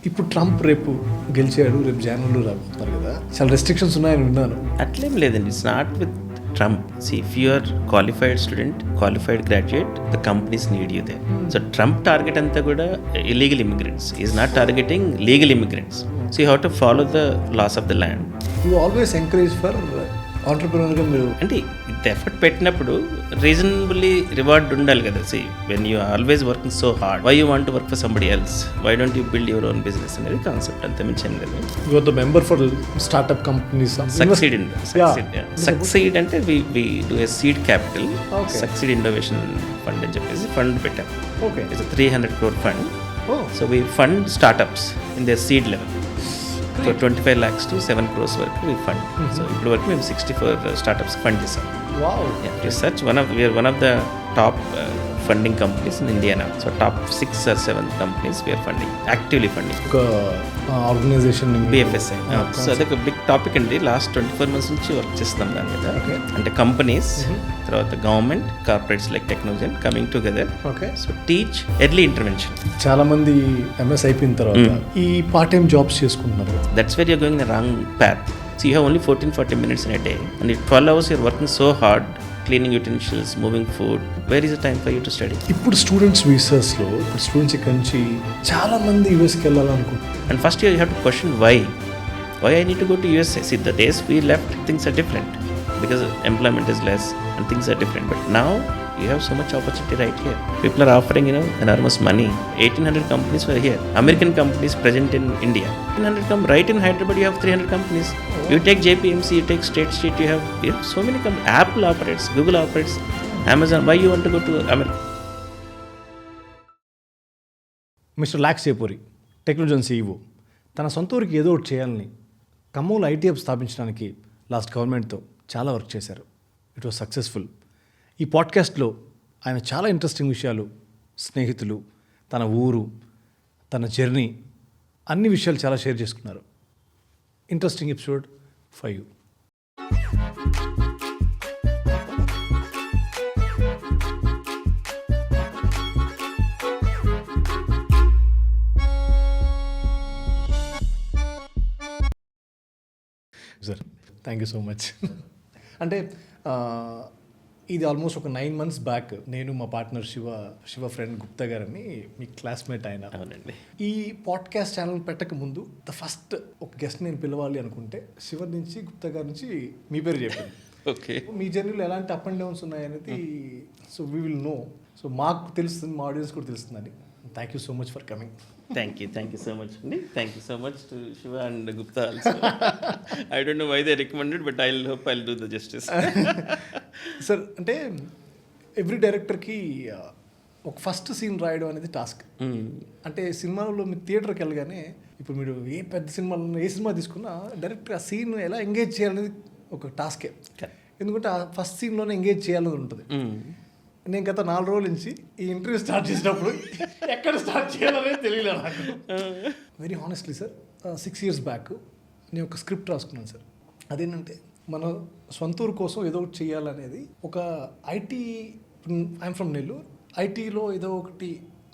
ఇప్పుడు ట్రంప్ రేపు గెలిచాడు, రేపు జనవరిలో రాబోతున్నారు కదా, చాలా రెస్ట్రిక్షన్స్ ఉన్నాయని విన్నాను. అట్లేం లేదండి. It's not with Trump. See, if you are qualified student, qualified graduate, the companies need you there. So Trump target anta kuda illegal immigrants. He is not targeting legal immigrants. So you have to follow the laws of the land. You always encourage for entrepreneurial మీరు అంటే ఇంత effort పెట్టినప్పుడు reasonably reward ఉండాలి కదా. See when you always working so hard, why you want work for somebody else, why don't you build your own business అనేది concept. అంతే మించి ఏం లేదు. You are the member for startup companies. Succeed అంటే we do a seed capital, succeed innovation fund అని చెప్పేసి fund పెట్టాం. Okay, it's 300 crore fund. So we fund startups in the seed level. So 25 lakhs to 7 crores వరకు we fund. So ఇప్పుడు వరకు మేము 64 startups fund చేసాం. Wow. Yeah, research we are one of the top funding companies in India now. So top 6 or 7 companies we are funding, actively funding. ఒక organisation BFSI. So అదొక big topic అండి. Last 24 months నుంచి work చేస్తున్నాం దాని మీద. అంటే companies, తర్వాత government, corporates like Technogen coming together. Okay, so teach early intervention. చాలా మంది MS అయిపోయిన తర్వాత ఈ పార్ట్ టైం జాబ్స్ చేసుకుంటున్నారు. That's where you're going in the wrong path. So you have only 14-40 minutes in a day, and in 12 hours you're working so hard, cleaning utensils, moving food. Where is the time for you to study? ఇప్పుడు students వీసాస్లో ఇప్పుడు students ఇక్కడి నుంచి చాలా మంది యూఎస్కి వెళ్ళాలనుకుంటున్నారు. And first you have to question why I need to go to USA. See, the days we left, things are different because employment is less and things are different. But now you have so much opportunity right here. People are offering, enormous money. 1,800 companies were here. American companies present in India. 1,800 come right in Hyderabad. You have 300 companies. You take JPMC, you take State Street. You have so many companies. Apple operates, Google operates, Amazon. Why you want to go to America? Mister Laks Chepuri, Technogen CEO, తన సొంత ఊరికి ఏదో ఒకటి చేయాలని ఖమ్మంలో IT hub స్థాపించడానికి last గవర్నమెంట్తో చాలా వర్క్ చేశారు. It was successful. ఈ పాడ్కాస్ట్లో ఆయన చాలా ఇంట్రెస్టింగ్ విషయాలు, స్నేహితులు, తన ఊరు, తన జర్నీ, అన్ని విషయాలు చాలా షేర్ చేసుకున్నారు. Interesting episode for you. Sir, thank you so much. అంటే ఇది ఆల్మోస్ట్ ఒక 9 months బ్యాక్ నేను మా పార్ట్నర్ శివ ఫ్రెండ్ గుప్తా గారని, మీ క్లాస్మేట్ ఆయన. అవునండి. ఈ పాడ్కాస్ట్ ఛానల్ పెట్టక ముందు ఫస్ట్ ఒక గెస్ట్ నేను పిలవాలి అనుకుంటే శివ నుంచి, గుప్తా గారి నుంచి మీ పేరు చెప్పాను. ఓకే, మీ జర్నీలో ఎలాంటి అప్ అండ్ డౌన్స్ ఉన్నాయనేది so we will know. So మాకు తెలుస్తుంది, మా ఆడియన్స్ కూడా తెలుస్తుందని. Thank you so much for coming. Thank you so much అండి. Thank you so much to Shiva and Gupta also. I don't know why they recommended, but I'll do the justice. Sir, అంటే every డైరెక్టర్కి ఒక first scene రాయడం అనేది task. అంటే సినిమాలో మీరు థియేటర్కి వెళ్ళగానే, ఇప్పుడు మీరు ఏ పెద్ద సినిమాలో ఏ సినిమా తీసుకున్నా డైరెక్ట్గా ఆ సీన్ ఎలా ఎంగేజ్ చేయాలనేది ఒక టాస్కే. ఎందుకంటే ఆ ఫస్ట్ సీన్లోనే ఎంగేజ్ చేయాలని ఉంటుంది. నేను గత 4 రోజుల నుంచి ఈ ఇంటర్వ్యూ స్టార్ట్ చేసినప్పుడు ఎక్కడ స్టార్ట్ చేయాలనేది తెలియలేదు నాకు. Very honestly sir, 6 years back నేను ఒక స్క్రిప్ట్ రాసుకున్నాను సార్. అదేంటంటే మన సొంత ఊరు కోసం ఏదో ఒకటి చేయాలనేది, ఒక ఐటీ, ఐఎమ్ ఫ్రమ్ నెల్లూరు, ఐటీలో ఏదో ఒకటి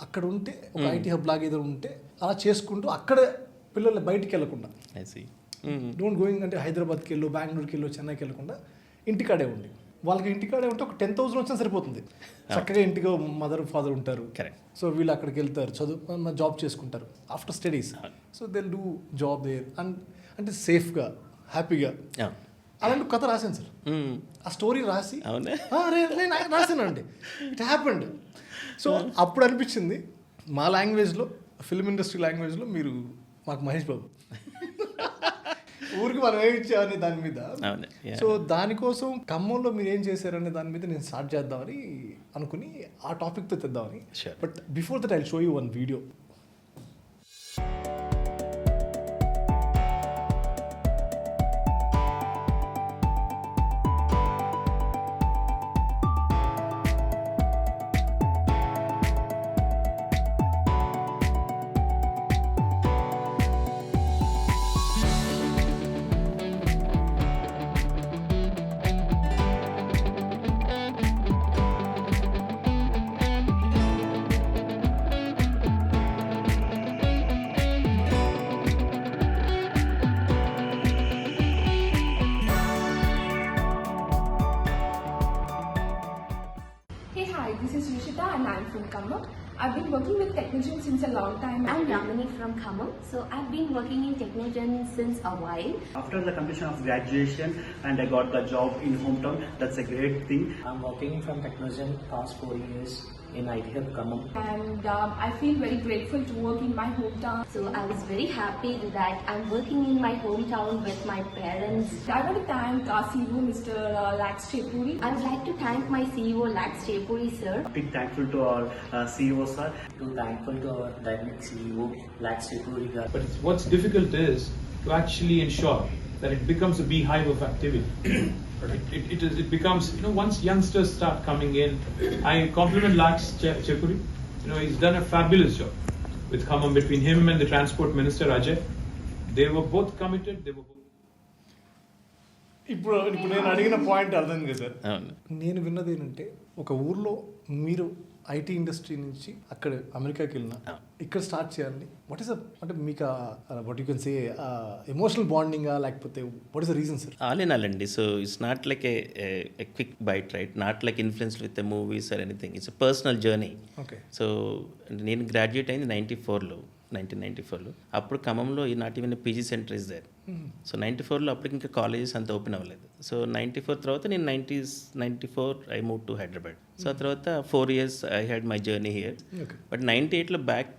అక్కడ ఉంటే, ఒక IT హబ్ లాగా ఏదో ఉంటే అలా చేసుకుంటూ అక్కడ పిల్లలు బయటికి వెళ్ళకుండా, డోంట్ గోయింగ్ అంటే హైదరాబాద్కి వెళ్ళు, బెంగళూరుకి వెళ్ళు, చెన్నైకి వెళ్ళకుండా ఇంటికాడే ఉండి, వాళ్ళకి ఇంటికాడే ఉంటే ఒక 10,000 వచ్చినా సరిపోతుంది. చక్కగా ఇంటికి మదర్ ఫాదర్ ఉంటారు. సో వీళ్ళు అక్కడికి వెళ్తారు, చదువు జాబ్ చేసుకుంటారు after studies. So they do job there and అంటే సేఫ్గా, హ్యాపీగా. అలాంటి కథ రాశాను సార్. ఆ స్టోరీ రాసి రాశానండి. It happened. సో అప్పుడు అనిపించింది, మా లాంగ్వేజ్లో, ఫిల్మ్ ఇండస్ట్రీ లాంగ్వేజ్లో మీరు మాకు మహేష్ బాబు, ఊరికి మనం ఏమి ఇచ్చామని దాని మీద. సో దానికోసం ఖమ్మంలో మీరు ఏం చేశారనే దాని మీద నేను స్టార్ట్ చేద్దామని అనుకుని ఆ టాపిక్తో తెద్దామని. But before that I show you one video. working with Technogen since a long time. I'm Ramani from Khammam. So I've been working in Technogen since a while. After the completion of graduation and I got the job in hometown, that's a great thing. I'm working from Technogen past 4 years in IT Hub Khammam. And I feel very grateful to work in my hometown. So I was very happy that I'm working in my hometown with my parents. I want to thank our CEO, Mr. Lax Chepuri. I would like to thank my CEO Lax Chepuri sir. Big thankful to our CEO sir. Too thankful to our dynamic CEO, Lax Chepuri. But what's difficult is to actually ensure that it becomes a beehive of activity. It becomes, once youngsters start coming in, I compliment Lax Chepuri. He's done a fabulous job with Khammam, between him and the Transport Minister Ajay. They were both committed. ఇప్పుడు నేను అడిగిన point అర్థం కదా sir. అవును. నేను విన్నది ఏంటంటే ఒక ఊర్లో మీరు ఐటీ ఇండస్ట్రీ నుంచి అక్కడ అమెరికాకి వెళ్ళిన ఇక్కడ స్టార్ట్ చేయాలని వాట్ ఈస్ అంటే మీకు what you can say emotional బాండింగా లేకపోతే what is the reason sir? All in all అండి. So it's not like a quick bite, right? Not like influenced with the movies or anything. It's a personal journey. Okay. So నేను graduate అయింది 1994లో. అప్పుడు ఖమ్మంలో ఈ not even PG centre is there. So 94లో అప్పటికి ఇంకా కాలేజెస్ అంత ఓపెన్ అవ్వలేదు. సో 94 తర్వాత నేను 94 I move to Hyderabad. So ఆ తర్వాత 4 years I had my journey here. But 98లో back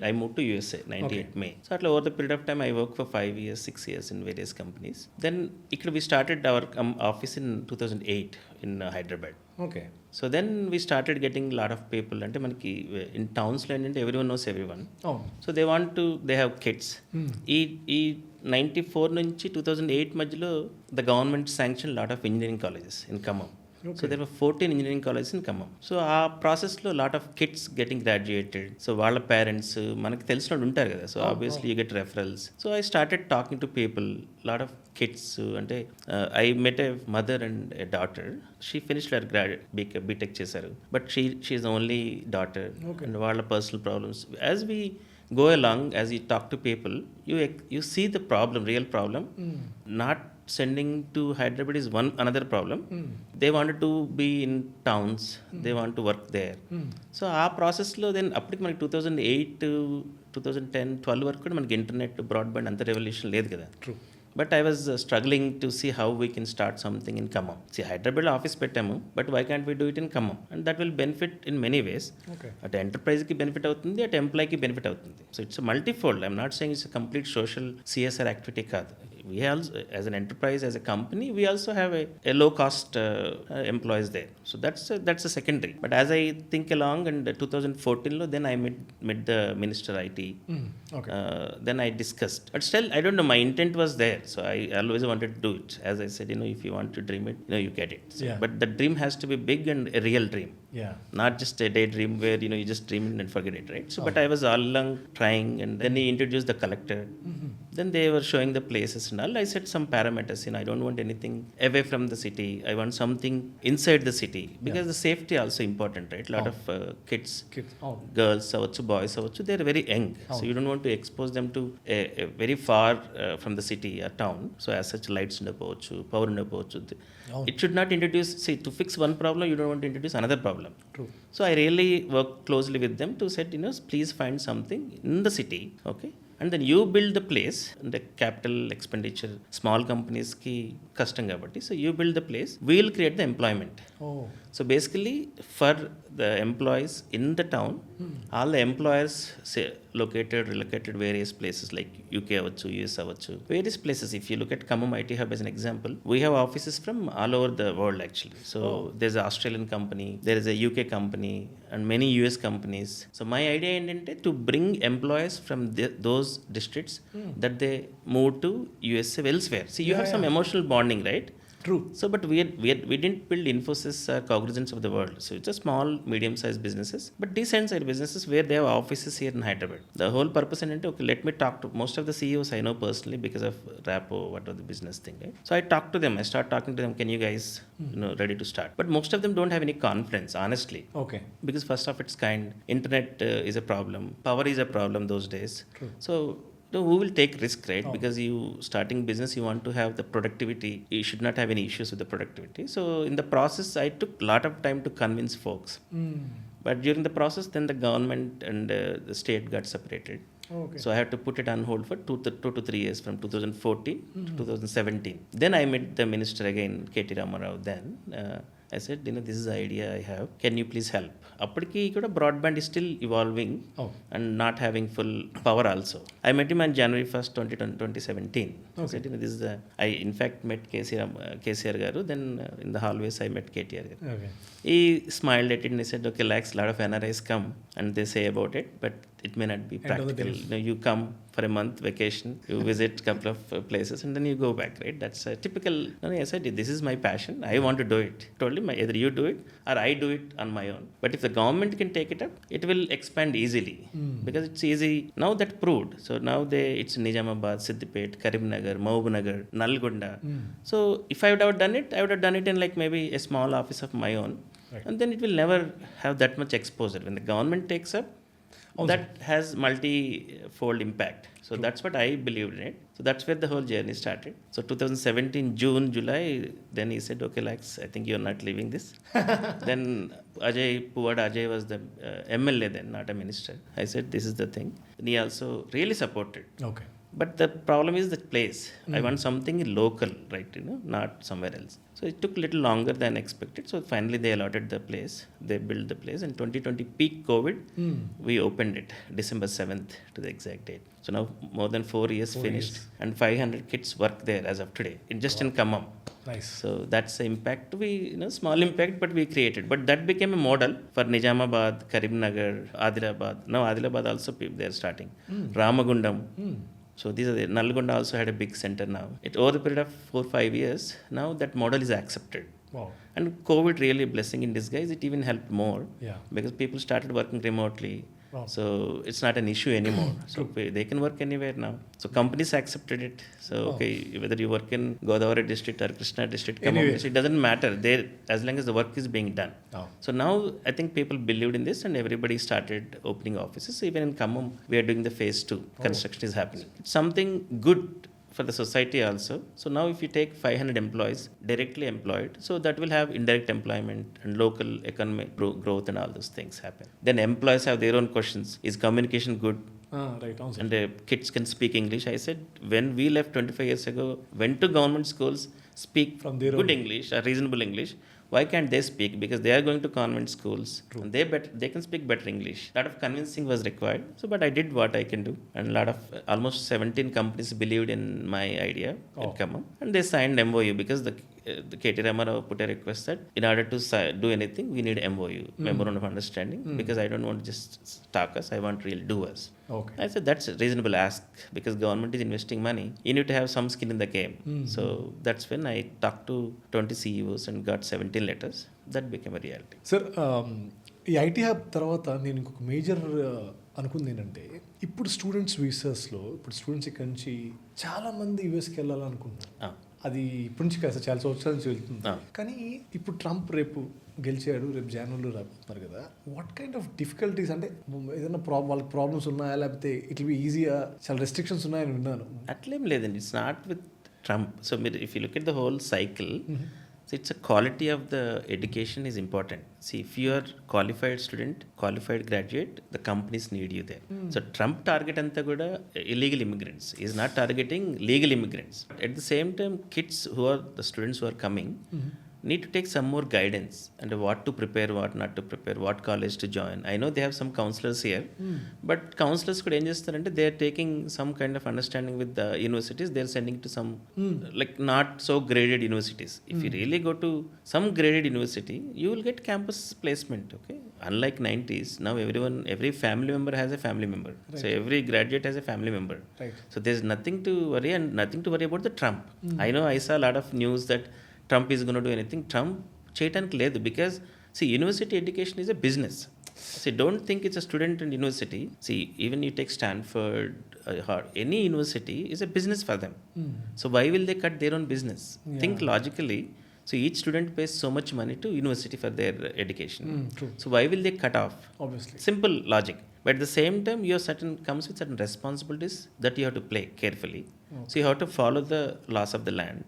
I move to USA 98 May. So అట్లా over the period of time I work for 5 years 6 years in various companies. Then ఇక్కడ we started our office in 2008 in Hyderabad. Okay. So then we started getting lot of people. అంటే మనకి in టౌన్స్లో ఏంటంటే everyone nose everyone. So they want to they have kids. ఈ 94 నుంచి 2008 మధ్యలో the government sanction lot of engineering colleges in Khammam. So there were 14 engineering colleges in Khammam. So ఆ ప్రాసెస్లో lot of kids getting graduated. So వాళ్ళ parents మనకి తెలిసిన వాళ్ళు ఉంటారు కదా. So obviously you get referrals. So I started talking to people, lot of kids. అంటే I met a mother and a daughter. She finished her BTech చేశారు. But she is the only daughter. And వాళ్ళ personal problems as we go along, as you talk to people, you see the problem, real problem. Not sending to Hyderabad is another problem. They wanted to be in towns. They want to work there. So ఆ ప్రాసెస్లో then అప్పటికి మనకి 2008 2010 12 వరకు కూడా మనకి internet broadband అంత revolution లేదు కదా. True. But I was struggling to see how we can start something in Khammam. హైదరాబాద్లో ఆఫీస్ పెట్టాము, but why can't we do it in Khammam? And that will benefit in many ways. అటు ఎంటర్ప్రైజ్కి benefit అవుతుంది, అటు ఎంప్లాయ్కి బెనిఫిట్ అవుతుంది. So it's multifold. I'm not saying it's complete social CSR activity కాదు. We also, as an enterprise, as a company, we also have a low cost employees there. So that's a secondary. But as I think along, and 2014 lo, then I met the Minister IT. Okay. Then I discussed. But still, I don't know, my intent was there. So I always wanted to do it. As I said, if you want to dream it, you get it. So, but the dream has to be big and a real dream. Yeah. Not just a daydream where, you just dream it and forget it, right? So, but I was all along trying, and then he introduced the collector. Then they were showing the places and all. I set some parameters. I don't want anything away from the city. I want something inside the city, because the safety also important, right? Lot of kids, girls, boys, they're very young. So you don't want to expose them to a very far from the city or town. So as such, lights undapochu, power undapochu. It should not introduce, to fix one problem, you don't want to introduce another problem. True. So I really worked closely with them to say, please find something in the city, okay? And then you build the place, the capital expenditure, small companies ki custom kabatti. So you build the place, we'll create the employment. So basically, for the employees in the town, all the employers relocated various places like UK avachu, US avachu, various places. If you look at Khammam IT Hub as an example, we have offices from all over the world actually. So there's an Australian company, there is a UK company, and many US companies. So my idea is to bring employees from those districts that they move to USA elsewhere. See, you have some emotional bonding, right? True. So, but we didn't build Infosys or Cognizants of the world. So it's a small, medium-sized businesses, but decent-sized businesses where they have offices here in Hyderabad. The whole purpose is, okay, let me talk to most of the CEOs I know personally because of Rapo, what was the business thing, right? So I talk to them. I start talking to them. Can you guys, ready to start? But most of them don't have any confidence, honestly. Okay. Because first of its kind, internet is a problem. Power is a problem those days. True. So who will take risk, right? Because you starting business, you want to have the productivity. You should not have any issues with the productivity. So in the process, I took a lot of time to convince folks. But during the process, then the government and the state got separated. Okay. So I had to put it on hold for 2 to 3 years, from 2014 to 2017. Then I met the minister again, KT Ramarao. Then I said, this is the idea I have. Can you please help? Appodiki kuda broadband is still evolving and not having full power also. I met him on January 1st, 2017. I said, this is I in fact met KCR garu. Then in the hallways I met KTR garu. Okay. He smiled at it and he said, okay, Lax, lot of NRIs come and they say about it, but it may not be practical. You come for a month vacation, you visit a couple of places and then you go back, right? That's a typical. I said, this is my passion. I want to do it. Told him, either you do it or I do it on my own. But if the government can take it up, it will expand easily because it's easy. Now that proved. So now it's Nizamabad, Siddipet, Karimnagar, Mahbubnagar, Nalgonda. So if I would have done it, I would have done it in like maybe a small office of my own. Right. And then it will never have that much exposure. When the government takes up, that has multi-fold impact. So that's what I believed in it. So that's where the whole journey started. So 2017, June, July, then he said, okay, Lax, I think you're not leaving this. Then Ajay was the MLA then, not a minister. I said, this is the thing. And he also really supported. Okay. But the problem is the place. I want something local, right? Not somewhere else. So it took a little longer than expected. So finally they allotted the place. They built the place. In 2020 peak COVID, we opened it December 7th to the exact date. So now more than 4 years finished. And 500 kids work there as of today. Just in Khammam. Nice. So that's the impact small impact, but we created. But that became a model for Nizamabad, Karimnagar, Adilabad. Now Adilabad also they are starting. Ramagundam. So these are Nalgonda also had a big center now. Over the period of 4-5 years, now that model is accepted. Wow. And COVID really a blessing in disguise. It even helped more. Yeah. Because people started working remotely. Wow. So it's not an issue anymore. So they can work anywhere now. So companies accepted it. So okay, whether you work in Godavari district or Krishna district, it doesn't matter. There, as long as the work is being done. Oh. So now I think people believed in this and everybody started opening offices. Even in Khammam, we are doing the phase 2. Construction is happening. It's something good for the society also. So now if you take 500 employees directly employed, so that will have indirect employment and local economic growth and all those things happen. Then employees have their own questions. Is communication good? Right. Also. And kids can speak English. I said, when we left 25 years ago, went to government schools, speak from their good own English or reasonable English. Why can't they speak? Because they are going to convent schools. True. And they can speak better English. A lot of convincing was required. So, but I did what I can do. And a lot of, almost 17 companies believed in my idea in Khammam. And they signed MOU because the KT Ramarao put a request that in order to do anything, we need MOU, Memorandum of Understanding, because I don't want to just talk us, I want real doers. Okay. I said that's a reasonable ask because government is investing money. You need to have some skin in the game. So that's when I talked to 20 CEOs and got 17 letters. That became a reality. Sir ఈ IT hub తర్వాత నేను ఇంకొక major అనుకుంది ఏంటంటే ఇప్పుడు students వీసాస్లో ఇప్పుడు students ఇక్కడ నుంచి చాలామంది యూఎస్కి వెళ్ళాలనుకుంటున్నారు. అది ఇప్పటి నుంచి కాదు, చాలా సంవత్సరాల నుంచి వెళ్తుంది. కానీ ఇప్పుడు ట్రంప్ రేపు గెలిచాడు, రేపు జనవరిలో రాబోతున్నారు కదా. వాట్ కైండ్ ఆఫ్ డిఫికల్టీస్ అంటే ఏదైనా వాళ్ళకి ప్రాబ్లమ్స్ ఉన్నాయా, లేకపోతే ఇట్ విల్ బి ఈజీగా చాలా రెస్ట్రిక్షన్స్ ఉన్నాయని విన్నాను. అట్లేం లేదండి. It's not with Trump. So మీరు if you look at the whole cycle, so it's a quality of the education is important. See, if you are qualified student, qualified graduate, the companies need you there. So Trump target anta kuda illegal immigrants. He is not targeting legal immigrants. At the same time, kids who are the students who are coming need to take some more guidance and what to prepare, what not to prepare, what college to join. I know they have some counselors here, but counselors could em chestarante they are taking some kind of understanding with the universities. They are sending to some like not so graded universities. If you really go to some graded university, you will get campus placement. Okay, unlike 90s, now every family member has a family member. Right. So every graduate has a family member. Right. So there's nothing to worry and nothing to worry about the Trump. I know I saw a lot of news that Trump is going to do anything. Trump చేయటానికి లేదు because see, university education is a business. See, don't think it's a student in university. See, even you take Stanford, any university is a business for them. So why will they cut their own business? Think logically. So each student pays so much money to university for their education. True. So why will they cut off? Obviously. Simple logic. But at the same time, comes with certain responsibilities that you have to play carefully. Okay. So you have to follow the laws of the land,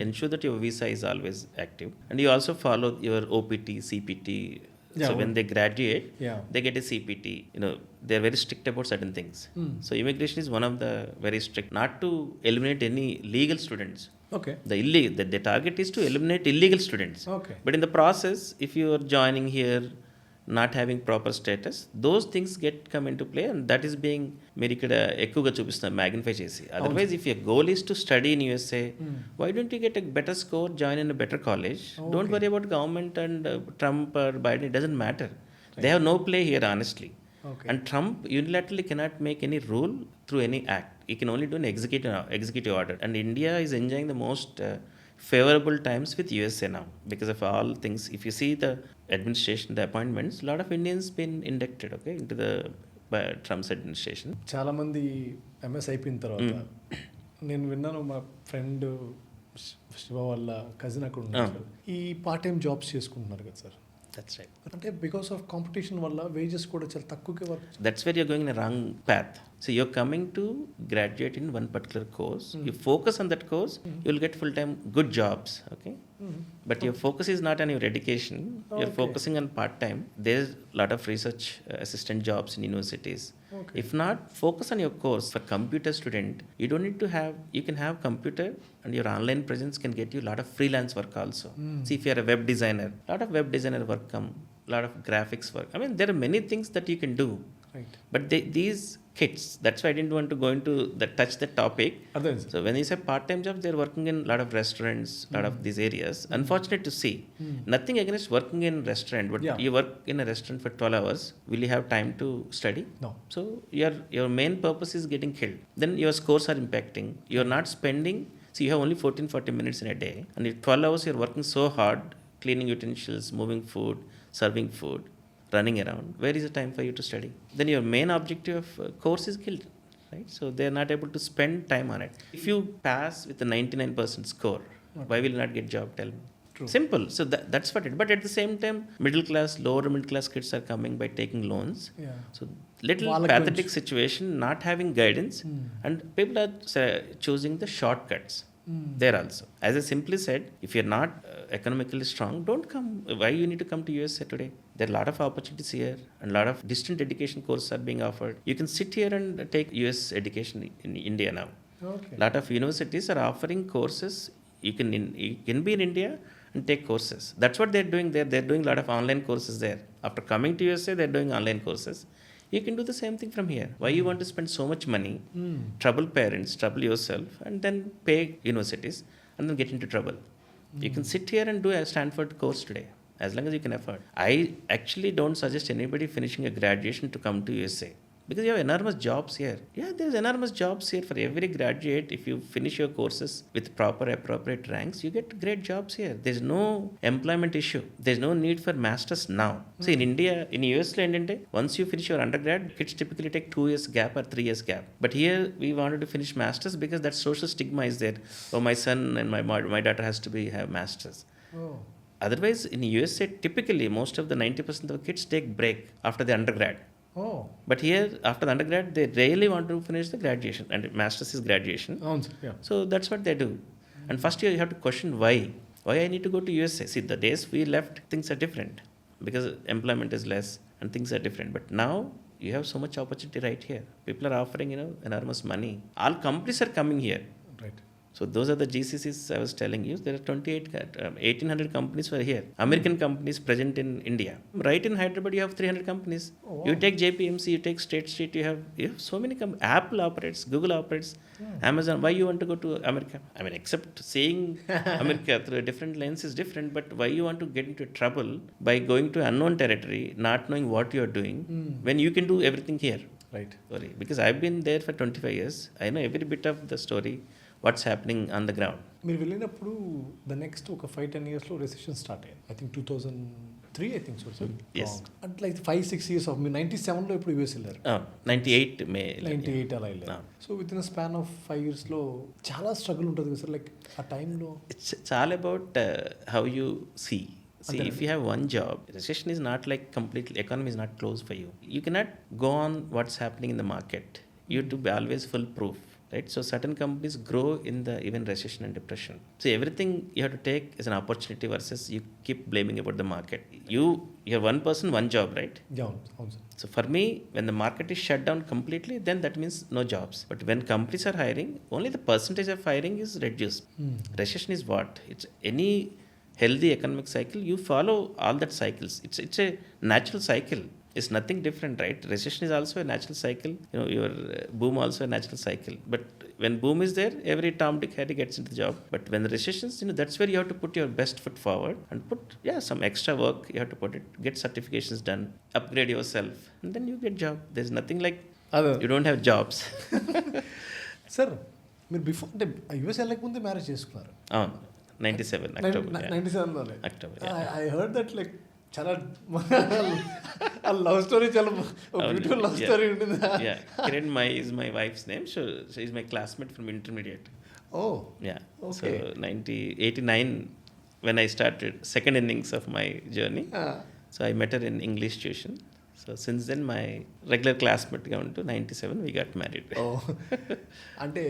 ensure that your visa is always active, and you also follow your OPT, CPT Yeah, So when they graduate, Yeah. they get a CPT. They're very strict about certain things. So immigration is one of the very strict, not to eliminate any legal students. Okay. The target is to eliminate illegal students. Okay. But in the process, if you are joining here, not having proper status, those things come into play, and that is being మీరు ఇక్కడ ఎక్కువగా చూపిస్తున్నారు magnify చేసి. Otherwise if your goal is to study in USA, why don't you get a better score, join in a better college? Don't worry about government and Trump or Biden, it doesn't matter. They have no play here honestly. And Trump unilaterally cannot make any rule through any act. He can only do an executive order. And India is enjoying the most favorable times with USA now because of all things. If you see the administration, the appointments, a lot of Indians been inducted, okay, into the Trump's administration. చాలా మంది MS అయిపోయిన తర్వాత నేను విన్నాను, మా friend Shiva వాళ్ళ cousin అక్కడ ఉన్నారు, ఈ పార్ట్ టైం జాబ్స్ చేసుకుంటున్నారు కదా సార్. That's right. అంటే బికాస్ ఆఫ్ కాంపిటీషన్ వల్ల వేజెస్ కూడా చాలా తక్కువకే work. That's where you're going in a wrong path. So you're coming to graduate in one particular course. You focus on that course, you'll get full-time good jobs, okay? But your focus is not on your education. You're focusing on part-time. There's a lot of research assistant jobs in universities. Okay. If not, focus on your course. For computer student, you don't need to have, you can have computer and your online presence can get you a lot of freelance work also. See, if you're a web designer, a lot of web designer work come, a lot of graphics work. I mean, there are many things that you can do. Right. But these kids, that's why I didn't want to go into touch the topic. అదే sir. So when you say part-time jobs, they're working in a lot of restaurants, a lot of these areas. Unfortunate to see. Nothing against working in restaurant, but you work in a restaurant for 12 hours. Will you have time to study? No. So your main purpose is getting killed. Then your scores are impacting. You're not spending, so you have only 14-40 minutes in a day. And in 12 hours, you're working so hard, cleaning utensils, moving food, serving food, running around. Where is the time for you to study? Then your main objective of course is killed, right? So they're not able to spend time on it. If you pass with a 99% score, why will you not get job? Tell me. True. Simple. So that's what it. But at the same time, lower middle class kids are coming by taking loans. Yeah. So little వాళ్ళకి pathetic situation, not having guidance, and people are choosing the shortcuts. There also, as I simply said, if you're not economically strong, don't come. Why you need to come to USA today? There are a lot of opportunities here, and a lot of distant education courses are being offered. You can sit here and take US education in India now. Okay. A lot of universities are offering courses. You can be in India and take courses. That's what they're doing there. They're doing a lot of online courses there. After coming to USA, they're doing online courses. You can do the same thing from here. Why you want to spend so much money, trouble parents, trouble yourself, and then pay universities and then get into trouble? You can sit here and do a Stanford course today, as long as you can afford. I actually don't suggest anybody finishing a graduation to come to USA. Because you have enormous jobs here. Yeah, there's enormous jobs here for every graduate. If you finish your courses with proper appropriate ranks, you get great jobs here. There's no employment issue. There's no need for masters now. See, in India, in US, once you finish your undergrad, kids typically take 2 years gap or 3 years gap. But here, we wanted to finish masters because that social stigma is there. Oh, my son and my daughter has to have masters. Oh. Otherwise, in USA, typically, most of the 90% of the kids take break after the undergrad. Oh. But here, after the undergrad, they rarely want to finish the graduation, and master's is graduation. అవును sir. Yeah. So that's what they do. And first you have to question why. Why I need to go to USA? See, the days we left, things are different because employment is less and things are different. But now you have so much opportunity right here. People are offering, enormous money. All companies are coming here. Right. So those are the GCCs I was telling you. There are 1,800 companies were here. American companies present in India. Right in Hyderabad, you have 300 companies. Oh, wow. You take JPMC, you take State Street, you have so many companies. Apple operates, Google operates, Amazon. Why you want to go to America? I mean, except seeing America through a different lens is different, but why you want to get into trouble by going to unknown territory, not knowing what you are doing, when you can do everything here? Right. Sorry, because I've been there for 25 years. I know every bit of the story. What's happening on the ground. మీరు వెళ్ళినప్పుడు the next ఒక 5-10 ఇయర్స్లో recession start అయ్యింది. I think 2003 I think so sir. Yes. అంటే like 5-6 years of మీరు 97లో ఇప్పుడు US వెళ్ళారు. 98 మే 98 అలా వెళ్ళారు. So with in span of 5 ఇయర్స్లో చాలా స్ట్రగుల్ ఉంటుంది కదా సార్. లైక్ ఆ టైంలో it's all about how you see. If you have one job, recession is not like completely, economy is not closed for you. You cannot go on what's happening in the market. You have to be always full proof. right? So certain companies grow in the even recession and depression. So everything you have to take as an opportunity versus you keep blaming about the market. You're one person, one job, right? అవును అవును sir. So for me, when the market is shut down completely, then that means no jobs. But when companies are hiring, only the percentage of hiring is reduced. Recession is what? It's any healthy economic cycle. You follow all that cycles. It's a natural cycle. It's nothing different, right? Recession is also a natural cycle. Your boom also a natural cycle. But when boom is there, every Tom, Dick, Harry gets into the job. But when the recessions, that's where you have to put your best foot forward and put some extra work. You have to put it, get certifications done, upgrade yourself, and then you get job. There's nothing like అదే you don't have jobs. Sir మీరు before అంటే US వెళ్ళకముందే marriage చేసుకున్నారు. 97 October. 97లోనే. October. I heard that like చాలా ఆ love story చాలా beautiful love story ఉంటుంది. Kiran Mai is my wife's name. She is my classmate from intermediate. ఓ Yeah. Okay. So 89 when I started second innings of my journey. So I met her in English tuition. So since then my regular classmate గా ఉంటూ 97 we got married. ఓ అంటే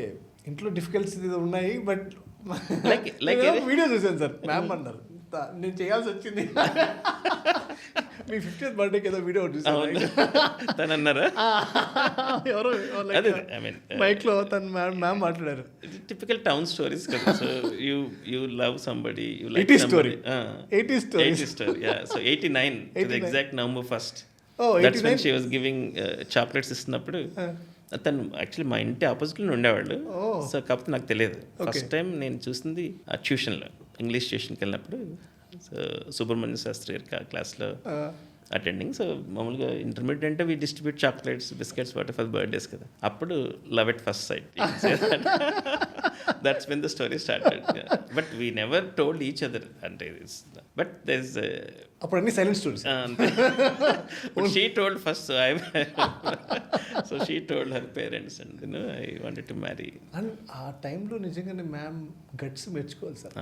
ఇంట్లో డిఫికల్ట్స్ ఉన్నాయి but like video చూసాను sir, ma'am అన్నారు నేను చేయాల్సి వచ్చింది. మీ 50th బర్త్డేకి ఏదో వీడియో చూసాను తను అన్నారా? ఎవరో మైక్ లో తను మ్యామ్ మాట్లాడారు. Typical town stories కదా. So you love somebody, you like 80s somebody. story. 80s story. Yeah. So 89 to the exact November 1st. Oh, That's when she was giving chocolates ఇస్తున్నప్పుడు తను యాక్చువల్లీ మా ఇంటి ఆపోజిట్లో ఉండేవాళ్ళు. సో కాకపోతే నాకు తెలియదు. ఫస్ట్ టైం నేను చూసింది ఆ ట్యూషన్లో, ఇంగ్లీష్ ట్యూషన్కి వెళ్ళినప్పుడు. సో సుబ్రహ్మణ్య శాస్త్రి గారి క్లాస్లో అటెండింగ్. సో మామూలుగా ఇంటర్మీడియట్ అంటే we distribute chocolates, biscuits, water for birthdays కదా. అప్పుడు love at first sight. That's when the story started. Yeah. But we never told each other. But there's అప్పుడు అన్ని silent stories. But she told first, so she told her parents, and I wanted to marry. And ఆ టైంలో నిజంగానే ma'am guts మెచ్చుకోవాలి sir.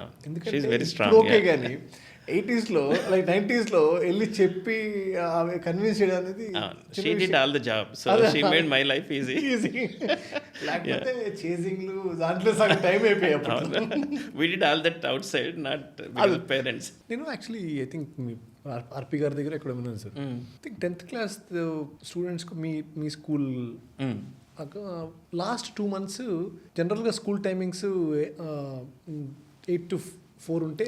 She is very strong. Okay కానీ 80sలో like 90sలో వెళ్ళి చెప్పి కన్విన్స్ చేయడం అనేది She did all the job, so she made my life easy. లేకపోతే చేజింగ్లు దాంట్లో సగం టైం అయిపోయాయి. We did all that outside, not because of parents. నేను యాక్చువల్లీ ఐ థింక్ మీ ఆర్పి గారి దగ్గర ఎక్కడ విన్నాను sir. I think 10th class స్టూడెంట్స్కి మీ స్కూల్ లాస్ట్ 2 months జనరల్గా స్కూల్ టైమింగ్స్ 8 to 4 ఉంటే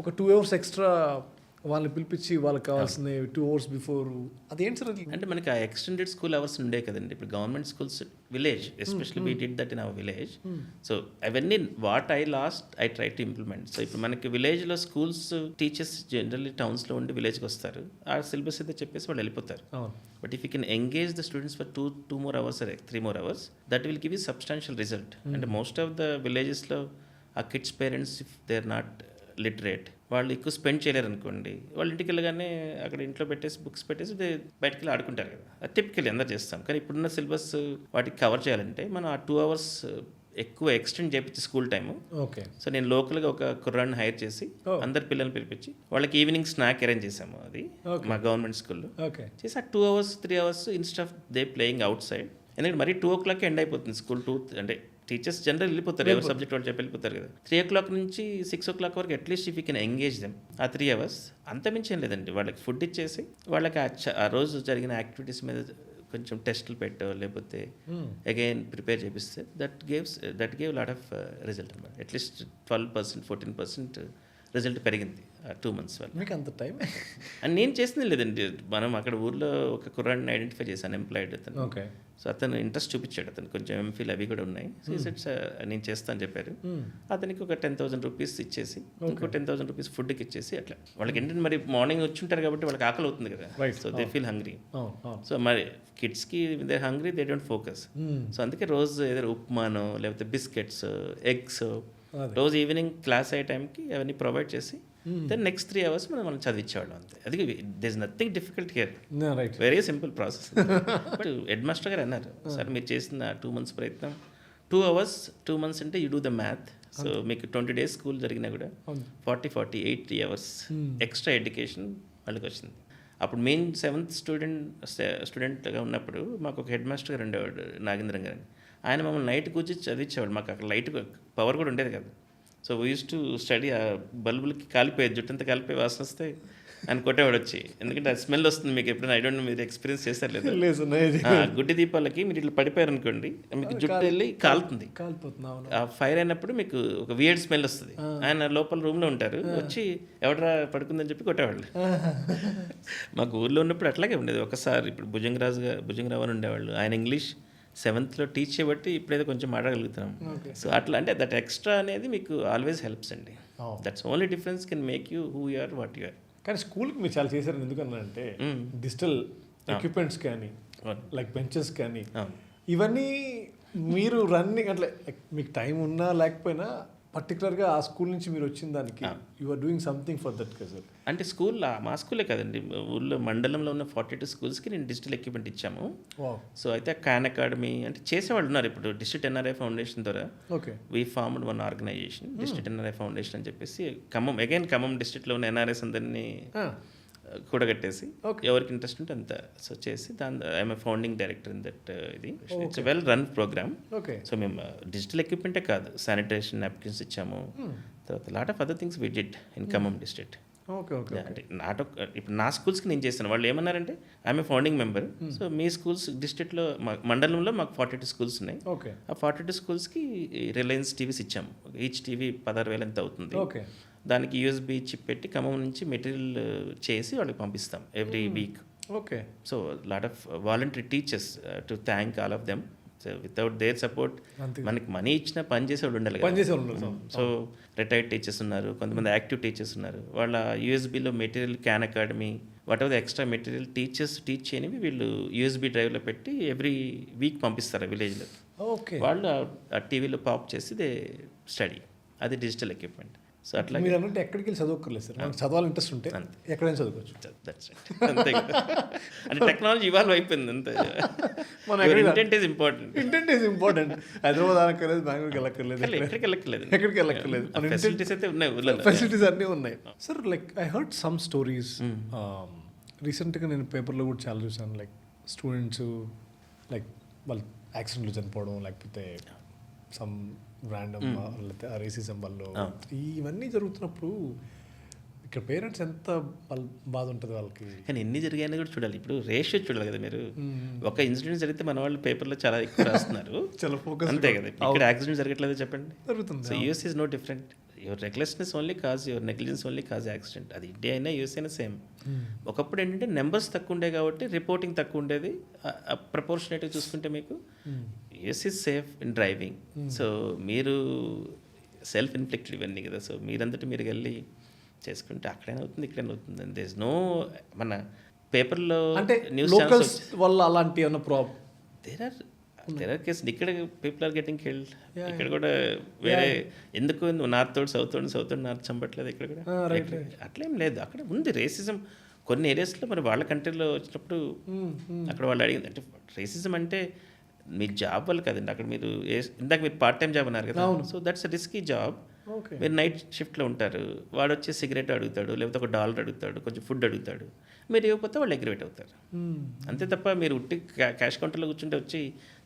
ఒక 2 hours ఎక్స్ట్రా వాళ్ళని పిలిపించి వాళ్ళకి కావాల్సిన 2 hours బిఫోర్. అదేంటి సార్? అంటే మనకి ఆ ఎక్స్టెండెడ్ స్కూల్ అవర్స్ ఉండే కదండి. ఇప్పుడు government schools village especially we did that in our village. So అవన్నీ what I try to implement. So ఇప్పుడు మనకి విలేజ్లో స్కూల్స్ టీచర్స్ జనరల్లీ టౌన్స్లో ఉండి విలేజ్కి వస్తారు. ఆ సిలబస్ అయితే చెప్పేసి వాళ్ళు వెళ్ళిపోతారు. But if you can engage the students for 2 more hours or 3 more hours, that will give you substantial result. అంటే మోస్ట్ ఆఫ్ ద విలేజెస్లో ఆ kids parents if they are not literate, వాళ్ళు ఎక్కువ స్పెండ్ చేయలేరు అనుకోండి. వాళ్ళు ఇంటికి వెళ్ళగానే అక్కడ ఇంట్లో పెట్టేసి బుక్స్ పెట్టేసి బయటికి వెళ్ళి ఆడుకుంటారు కదా. అది టిపికల్లీ అందరూ చేస్తాం. కానీ ఇప్పుడున్న సిలబస్ వాటికి కవర్ చేయాలంటే మనం ఆ 2 hours ఎక్కువ ఎక్స్టెండ్ చేయించి స్కూల్ టైము. ఓకే. సో నేను లోకల్గా ఒక కుర్రాన్ని హైర్ చేసి అందరు పిల్లల్ని పిలిపించి వాళ్ళకి ఈవినింగ్ స్నాక్ అరేంజ్ చేసాము. అది మా గవర్నమెంట్ స్కూల్లో చేసి ఆ 2 hours 3 hours instead of they playing out side. ఎందుకంటే మరీ 2 o'clock ఎండ్ అయిపోతుంది స్కూల్. అంటే టీచర్స్ జనరల్ వెళ్ళిపోతారు, ఎవరు సబ్జెక్ట్ వాళ్ళు చెప్పి వెళ్ళిపోతారు కదా. 3 o'clock నుంచి 6 o'clock వరకు at least if you can engage them ఆ 3 hours. అంతమించి ఏం లేదండి. వాళ్ళకి ఫుడ్ ఇచ్చేసి వాళ్ళకి ఆ రోజు జరిగిన యాక్టివిటీస్ మీద కొంచెం టెస్టులు పెట్టో లేకపోతే అగైన్ ప్రిపేర్ చేపిస్తే that gave lot of result అనమాట. అట్లీస్ట్ 12% 14% రిజల్ట్ పెరిగింది 2 months వల్ల. మీకు అంత టైం అండ్ నేను చేసింది లేదండి. మనం అక్కడ ఊర్లో ఒక కుర్రాడిని ఐడెంటిఫై చేశాను, ఎంప్లాయిడ్ అతను. సో అతను ఇంట్రెస్ట్ చూపించాడు. అతను కొంచెం ఎంఫిల్ అవి కూడా ఉన్నాయి. సో సెట్స్ నేను చేస్తాను చెప్పారు. అతనికి ఒక 10,000 rupees ఇచ్చేసి ఇంకో 10,000 rupees ఫుడ్కి ఇచ్చేసి అట్లా. వాళ్ళకి ఏంటంటే మరి మార్నింగ్ వచ్చి ఉంటారు కాబట్టి వాళ్ళకి ఆకలి అవుతుంది కదా. So they feel hungry. So మరి కిడ్స్కి they hungry, they don't focus. So అందుకే రోజు ఏదైనా ఉప్మానో లేకపోతే బిస్కెట్స్, ఎగ్స్ రోజు ఈవినింగ్ క్లాస్ అయ్యే టైంకి అవన్నీ ప్రొవైడ్ చేసి దెన్ నెక్స్ట్ 3 hours మనం చదివించేవాళ్ళం అంతే. అది there is nothing difficult here, very simple process. But head master గారు అన్నారు, సార్ మీరు చేసిన 2 months ప్రయత్నం 2 hours 2 months అంటే you do the math. So మీకు 20 days స్కూల్ జరిగినా కూడా 48 hours ఎక్స్ట్రా ఎడ్యుకేషన్ వాళ్ళకి వచ్చింది. అప్పుడు మెయిన్ 7th స్టూడెంట్గా ఉన్నప్పుడు మాకు ఒక హెడ్ మాస్టర్ గారు ఉండేవాడు, నాగేంద్రం గారు. ఆయన మమ్మల్ని నైట్ కూర్చొని చదివించేవాడు. మాకు అక్కడ లైట్ పవర్ కూడా ఉండేది కదా. So we use to study. ఆ బల్బులకి కాలిపోయేది, జుట్టంతా కాలిపోయి వాసన వస్తే ఆయన కొట్టేవాడు వచ్చి. ఎందుకంటే ఆ స్మెల్ వస్తుంది మీకు ఎప్పుడైనా. ఐ డోంట్ నో మీరు ఎక్స్పీరియన్స్ చేస్తారు లేదా. గుడ్డి దీపాలకి మీరు ఇట్లా పడిపోయారు అనుకోండి, మీకు జుట్టు వెళ్ళి కాలుతుంది. ఆ ఫైర్ అయినప్పుడు మీకు ఒక వియర్డ్ స్మెల్ వస్తుంది. ఆయన లోపల రూమ్లో ఉంటారు, వచ్చి ఎవడరా పడుకుందని చెప్పి కొట్టేవాళ్ళు. మాకు ఊర్లో ఉన్నప్పుడు అట్లాగే ఉండేది. ఒకసారి ఇప్పుడు భుజంగరావు అని ఉండేవాళ్ళు. ఆయన ఇంగ్లీష్ 7th టీచ్ చేయబట్టి ఇప్పుడైతే కొంచెం మాట్లాడగలుగుతున్నాం. సో అట్లా అంటే దట్ ఎక్స్ట్రా అనేది మీకు ఆల్వేస్ హెల్ప్స్ అండి. That's only difference can make you who you are, what you are. కానీ స్కూల్కి మీరు చాలా చేశారని ఎందుకన్నా అంటే డిజిటల్ ఎక్విప్మెంట్స్ కానీ లైక్ బెంచెస్ కానీ ఇవన్నీ మీరు రన్నింగ్ అట్లా మీకు టైం ఉన్నా లేకపోయినా పర్టికులర్గా ఆ స్కూల్ నుంచి మీరు వచ్చిన దానికి you are doing something for that కదా. అంటే స్కూల్ మా స్కూలే కదండి, ఊళ్ళో మండలంలో ఉన్న 42 స్కూల్స్కి నేను డిజిటల్ ఎక్విప్మెంట్ ఇచ్చాము. సో అయితే ఖాన్ అకాడమీ అంటే చేసేవాళ్ళు ఉన్నారు. ఇప్పుడు డిస్ట్రిక్ట్ ఎన్ఆర్ఐ ఫౌండేషన్ ద్వారా we formed one organisation, district NRI foundation అని చెప్పేసి ఖమ్మం డిస్ట్రిక్ట్లో ఉన్న ఎన్ఆర్ఐస్ అందరినీ కూడగట్టేసి ఎవరికి ఇంట్రెస్ట్ ఉంటే అంత సో చేసి దాని I'm founding director in that. ఇది it's well run programme. So మేము డిజిటల్ ఎక్విప్మెంటే కాదు, శానిటేషన్ నాప్కిన్స్ ఇచ్చాము, తర్వాత lot of other things we did in Khammam district. అంటే ఇప్పుడు నా స్కూల్స్కి నేను చేస్తాను. వాళ్ళు ఏమన్నారంటే ఐఎమ్ ఫౌండింగ్ మెంబర్, సో మీ స్కూల్స్ డిస్ట్రిక్ట్లో మండలంలో మాకు 42 స్కూల్స్ ఉన్నాయి. ఆ 42 స్కూల్స్కి రిలయన్స్ టీవీస్ ఇచ్చాము. ఈచ్ టీవీ 16,000 ఎంత అవుతుంది. దానికి యూఎస్బి చిప్ పెట్టి ఖమ్మం నుంచి మెటీరియల్ చేసి వాళ్ళకి పంపిస్తాం every week. So lot of voluntary teachers to thank all of them. So without their support మనకి మనీ ఇచ్చిన పని చేసేవాళ్ళు ఉండాలి కదా. సో రిటైర్డ్ టీచర్స్ ఉన్నారు, కొంతమంది యాక్టివ్ టీచర్స్ ఉన్నారు. వాళ్ళ యూఎస్బీలో material Khan Academy whatever the extra material teachers teach చేయనివి వీళ్ళు యూఎస్బీ డ్రైవ్లో పెట్టి ఎవ్రీ వీక్ పంపిస్తారు విలేజ్లో. వాళ్ళు ఆ టీవీలో పాప్ చేసి దే స్టడీ. అది డిజిటల్ ఎక్విప్మెంట్. సో అట్లా మీరు అన్నట్టు ఎక్కడికి వెళ్ళి చదువుకోలేదు సార్. మనకు చదవాలి ఇంట్రెస్ట్ ఉంటే ఎక్కడైనా చదువుకోవచ్చు. That's it. అంతే అంటే టెక్నాలజీ ఇవాల్వ్ అయిపోయింది అంతే. మన ఇంటెంట్ ఈజ్ ఇంపార్టెంట్. హైదరాబాద్ అనక్కర్లేదు, బెంగళూరుకి వెళ్ళక్కర్లేదు, ఎక్కడికి వెళ్ళక్కర్లేదు. ఫెసిలిటీస్ అయితే ఉన్నాయి, ఫెసిలిటీస్ అన్నీ ఉన్నాయి sir. Like I heard some stories రీసెంట్గా నేను పేపర్లో కూడా చాలా చూసాను. లైక్ స్టూడెంట్స్ లైక్ వాళ్ళు యాక్సిడెంట్లో చనిపోవడం, లేకపోతే సమ్ ర్యాండమ్ రేసిజం వల్ల ఇవన్నీ జరుగుతున్నప్పుడు ఇక్కడ పేరెంట్స్ ఎంత బాధ ఉంటుంది వాళ్ళకి. కానీ ఎన్ని జరిగాయని కూడా చూడాలి. ఇప్పుడు రేషియో చూడాలి కదా మీరు. ఒక ఇన్సిడెంట్ జరిగితే మన వాళ్ళు పేపర్లో చాలా ఎక్కువ రాస్తున్నారు, చాలా ఫోకస్. అంతే కదా. ఇక్కడ యాక్సిడెంట్ జరగట్లేదు చెప్పండి, జరుగుతుంది. So US is no different. Your recklessness only cause, your negligence only cause accident. అది ఇండియా అయినా యూఎస్ అయినా సేమ్. ఒకప్పుడు ఏంటంటే నెంబర్స్ తక్కువ ఉండేవి కాబట్టి రిపోర్టింగ్ తక్కువ ఉండేది. ప్రపోర్షనేట్గా చూసుకుంటే మీకు US is safe in driving. So మీరు సెల్ఫ్ ఇన్ఫ్లిక్టెడ్ ఇవన్నీ కదా. సో మీరంతటి మీరు వెళ్ళి చేసుకుంటే అక్కడైనా అవుతుంది, ఇక్కడైనా అవుతుంది. అండ్ దేర్ ఇస్ నో మన పేపర్లో అంటే న్యూస్ ఛానల్స్ వల్ల అలాంటి ఏమైనా ప్రాబ్లం దేర్ ఆర్ కేసెస్. ఇక్కడ పీపుల్ ఆర్ గెటింగ్ కిల్డ్. ఇక్కడ కూడా వేరే ఎందుకు నార్త్ తోడు సౌత్ నార్త్ చంపట్లేదు ఇక్కడ కూడా. అట్లేం లేదు, అక్కడ ఉంది రేసిజం కొన్ని ఏరియాస్లో. మరి వాళ్ళ కంట్రీలో వచ్చినప్పుడు అక్కడ వాళ్ళు అడిగింది అంటే రేసిజం అంటే మీ జాబ్ వల్ల కదండి. అక్కడ మీరు ఇందాక మీరు పార్ట్ టైం జాబ్ అన్నారు కదా. So that's a risky job. మీరు నైట్ షిఫ్ట్లో ఉంటారు, వాడు వచ్చి సిగరెట్ అడుగుతాడు, లేకపోతే $1 అడుగుతాడు, కొంచెం ఫుడ్ అడుగుతాడు. మీరు ఇవ్వకపోతే వాళ్ళు అగ్రివేట్ అవుతారు. అంతే తప్ప మీరు ఉట్టి క్యాష్ కౌంటర్లో కూర్చుంటే వచ్చి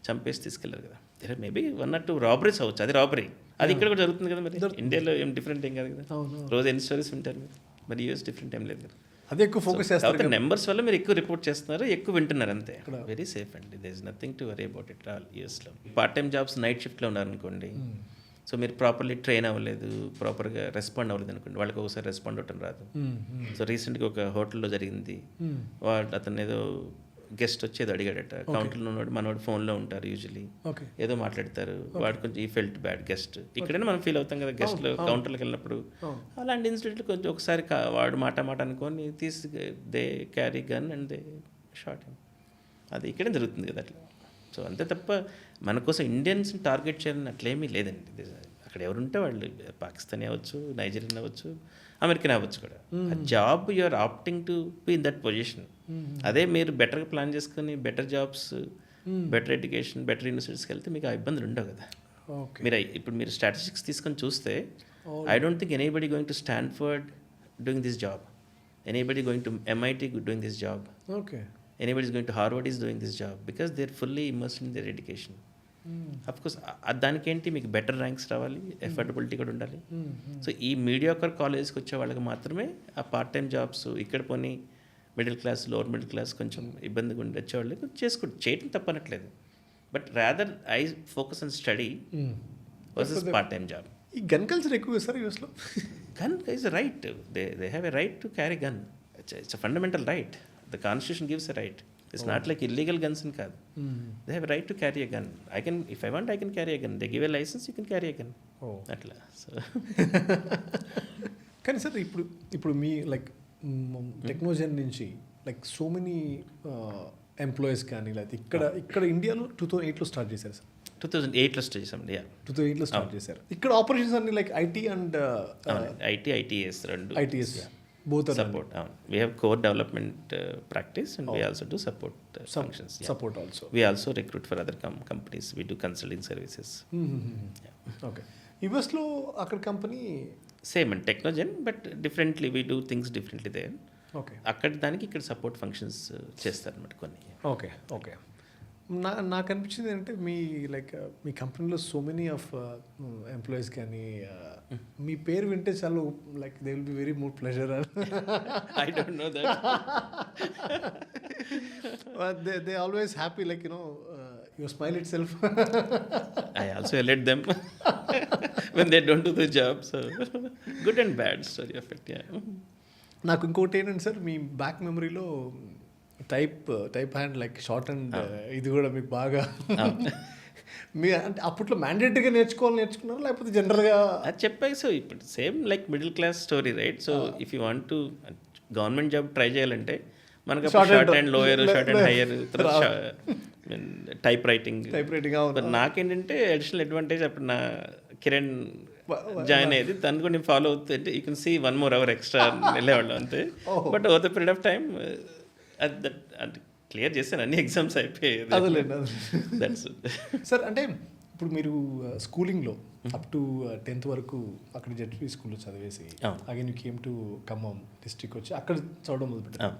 చంపేసి తీసుకెళ్ళారు కదా. there మేబీ 1 or 2 రాబరీస్ అవ్వచ్చు, అది రాబరీ. అది ఇక్కడ కూడా జరుగుతుంది కదా. మరి ఇండియాలో ఏం డిఫరెంట్ ఏం కాదు కదా. రోజు ఎన్ని స్టోరీస్ వింటారు మీరు. మరి యూఎస్ డిఫరెంట్ ఏం లేదు కదా. అదే ఎక్కువ ఫోకస్ చేస్తారు. నెంబర్స్ వల్ల మీరు ఎక్కువ రిపోర్ట్ చేస్తున్నారు, ఎక్కువ వింటున్నారు అంతే. వెరీ సేఫ్ అండి. There is nothing to worry about it all. యూఎస్లో పార్ట్ టైం జాబ్స్ నైట్ షిఫ్ట్లో ఉన్నారనుకోండి, సో మీరు ప్రాపర్లీ ట్రైన్ అవ్వలేదు, ప్రాపర్గా రెస్పాండ్ అవ్వలేదు అనుకోండి, వాళ్ళకి ఒకసారి రెస్పాండ్ అవ్వటం రాదు. సో రీసెంట్గా ఒక హోటల్లో జరిగింది. అతను ఏదో గెస్ట్ వచ్చి ఏదో అడిగాడట. కౌంటర్లో ఉన్నాడు, మనవాడు ఫోన్లో ఉంటారు యూజువలీ, ఏదో మాట్లాడతారు. వాడు కొంచెం ఈ ఫెల్ట్ బ్యాడ్ గెస్ట్. ఇక్కడైనా మనం ఫీల్ అవుతాం కదా గెస్ట్లో కౌంటర్లోకి వెళ్ళినప్పుడు. అలాంటి ఇన్సిడెంట్లు కొంచెం ఒకసారి వాడు మాట అనుకొని they carry gun and they shot. అది ఇక్కడే జరుగుతుంది కదా అట్లా. సో అంతే తప్ప మన కోసం ఇండియన్స్ని టార్గెట్ చేయాలని అట్లేమీ లేదండి. అక్కడ ఎవరుంటే వాళ్ళు పాకిస్తానీ అవ్వచ్చు, నైజీరియన్ అవ్వచ్చు, అమెరికన్ అవ్వచ్చు కూడా. ఆ job you are opting to be in that position. అదే మీరు బెటర్గా ప్లాన్ చేసుకుని better jobs, better education, better యూనివర్సిటీస్కి వెళ్తే మీకు ఆ ఇబ్బందులు ఉండవు కదా. ఇప్పుడు మీరు స్టాటిస్టిక్స్ తీసుకొని చూస్తే I don't think anybody going to Stanford doing this job, anybody going to MIT doing this job, anybody is going to Harvard is doing this job because they're fully immersed in their education. Of course దానికేంటి మీకు better ranks రావాలి, affordability కూడా ఉండాలి. So ఈ mediocre కాలేజ్కి వచ్చే వాళ్ళకి మాత్రమే ఆ పార్ట్ టైం జాబ్స్ ఇక్కడ పోనీ middle class, lower middle class కొంచెం ఇబ్బందిగా ఉండి వచ్చేవాళ్ళు చేయటం తప్పనట్లేదు. But rather I focus on study versus part time job. ఈ గన్ కల్చర్ ఎక్కువ సార్ యూఎస్లో. Gun is a right. They have a right to carry gun. It's a fundamental right. The Constitution gives a right. It's not like illegal guns in kaadu. They have a right to carry a gun. If I want, I can carry a gun. They give a license, you can carry a gun. Atla. So. కానీ sir ఇప్పుడు మీ like టెక్నోజన్ నుంచి like so many employees కానీ లేకపోతే ఇక్కడ ఇండియాలో 2008లో start చేశారు sir. 2008లో start చేసామండి. 2008లో start చేశారు. ఇక్కడ ఆపరేషన్స్ అన్ని లైక్ ఐటీ అండ్ ITS రెండు. ITS both are support. We have core development practice and we also do support functions. Support also. We also recruit for other companies. We do consulting services. Okay. యూఎస్లో అక్కడ company same and Technogen, but differently we do things differently there. Okay. అక్కడ దానికి ఇక్కడ support functions చేస్తారు అన్నమాట కొన్ని. Okay. నాకు అనిపించింది ఏంటంటే మీ కంపెనీలో సో మెనీ ఆఫ్ ఎంప్లాయీస్ కానీ మీ పేరు వింటే చాలా like they will be very more pleasure. I don't know that. they always happy like your smile itself. I also elect them when they don't do the job. So good and bad story of it. Yeah. నాకు ఇంకోటి ఏంటంటే sir మీ back మెమరీలో type hand like short and ఇది కూడా మీకు బాగా మీ అంటే అప్పట్లో మ్యాండేటరీగా నేర్చుకున్నారు లేకపోతే జనరల్గా అది చెప్పాక. సో ఇప్పుడు same like middle class story right. So if you want to government job try చేయాలంటే మనకు short and lower, short and higher, type writing. నాకేంటంటే అడిషనల్ అడ్వాంటేజ్ అప్పుడు నా కిరణ్ జాయిన్ అయ్యేది, తను కూడా నేను ఫాలో అవుతుంటే you can see 1 more hour extra వెళ్ళేవాళ్ళం అంతే. But over the period of time అది క్లియర్ చేశాను, అన్ని ఎగ్జామ్స్ అయిపోయాయి. సార్ అంటే ఇప్పుడు మీరు స్కూలింగ్లో అప్ టు 10th వరకు అక్కడ జెడ్పీ స్కూల్లో చదివేసి again you came to Khammam district వచ్చి అక్కడ చదవడం మొదలుపెట్టారు.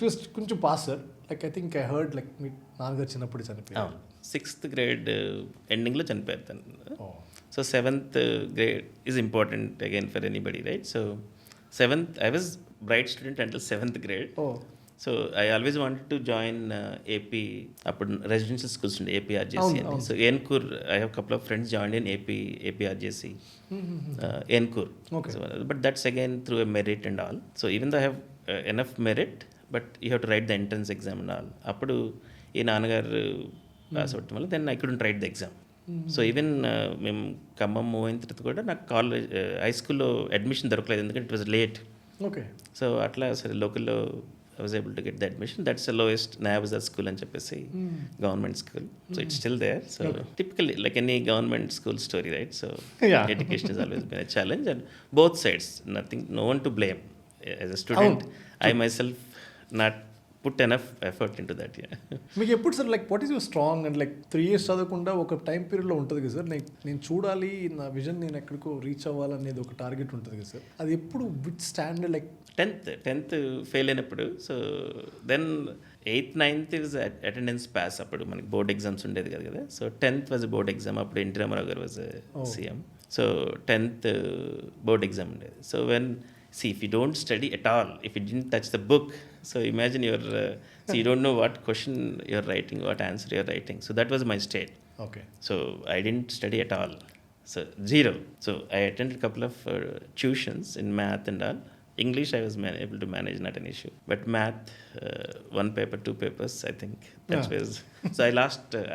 జస్ట్ కొంచెం pass sir like I think I heard like మీ నాన్నగారు చిన్నప్పుడు చనిపోయారు. 6th grade ఎండింగ్లో చనిపోయారు తను. So 7th grade is important again for anybody, right? So 7th, I was bright student until 7th grade. So I always wanted to join AP. అప్పుడు residential schools ఉండే APRJC అని. సో Enkoor, I have a couple of friends joined in APRJC Enkoor. But that's again through a merit and all. So even though I have enough merit, but you have to write the entrance exam and all. అప్పుడు ఈ నాన్నగారు pass అవ్వటం వల్ల then I couldn't write the exam. So even మేము Khammam move అయిన తర్వాత కూడా నాకు కాలేజ్ హై స్కూల్లో అడ్మిషన్ దొరకలేదు, ఎందుకంటే ఇట్ వాజ్ లేట్. సో అట్లా సరే లోకల్లో I was able to get the admission. That's the lowest Nayabazar school అని చెప్పేసి government school. So it's still there. So typically like any government school story, right? So education has always been a challenge and both sides, no one to blame. As a student, I myself not put enough effort into that. మీకు ఎప్పుడు sir like what is your strong and like 3 years చదవకుండా ఒక time పీరియడ్లో ఉంటుంది కదా sir, నేను చూడాలి నా విజన్ నేను ఎక్కడికో రీచ్ అవ్వాలనేది ఒక టార్గెట్ ఉంటుంది కదా సార్, అది ఎప్పుడు with standard like 10th fail అయినప్పుడు. So then 8th 9th is attendance pass. అప్పుడు మనకి బోర్డ్ ఎగ్జామ్స్ ఉండేది కదా. So 10th was board exam. అప్పుడు ఎన్టీ రామారావు గారు was CM. So 10th board exam ఉండేది. So when if you don't study at all, if you didn't touch the book, so imagine so you don't know what question you're writing, what answer you're writing. So that was my state. Okay. So I didn't study at all. So 0. So I attended a couple of tuitions in math and all. English I was able to manage, not an issue. But math, 1 paper, 2 papers, I think. That was. So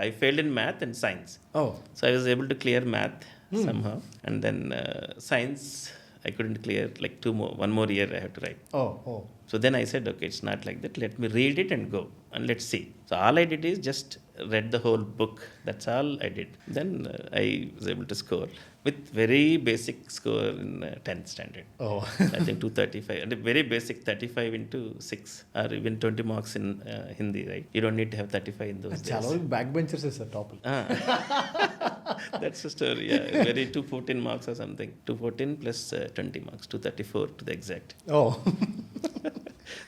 I failed in math and science. So I was able to clear math somehow. And then science, I couldn't clear, like 1 more year I have to write. So then I said, okay, it's not like that. Let me read it and go and let's see. So all I did is just read the whole book. That's all I did. Then I was able to score with very basic score in 10th standard. I think 235. And a very basic 35 into 6 or even 20 marks in Hindi, right? You don't need to have 35 in those days. Chala backbenchers is a top. That's the story. Yeah, very 214 marks or something. 214 plus 20 marks, 234 to the exact.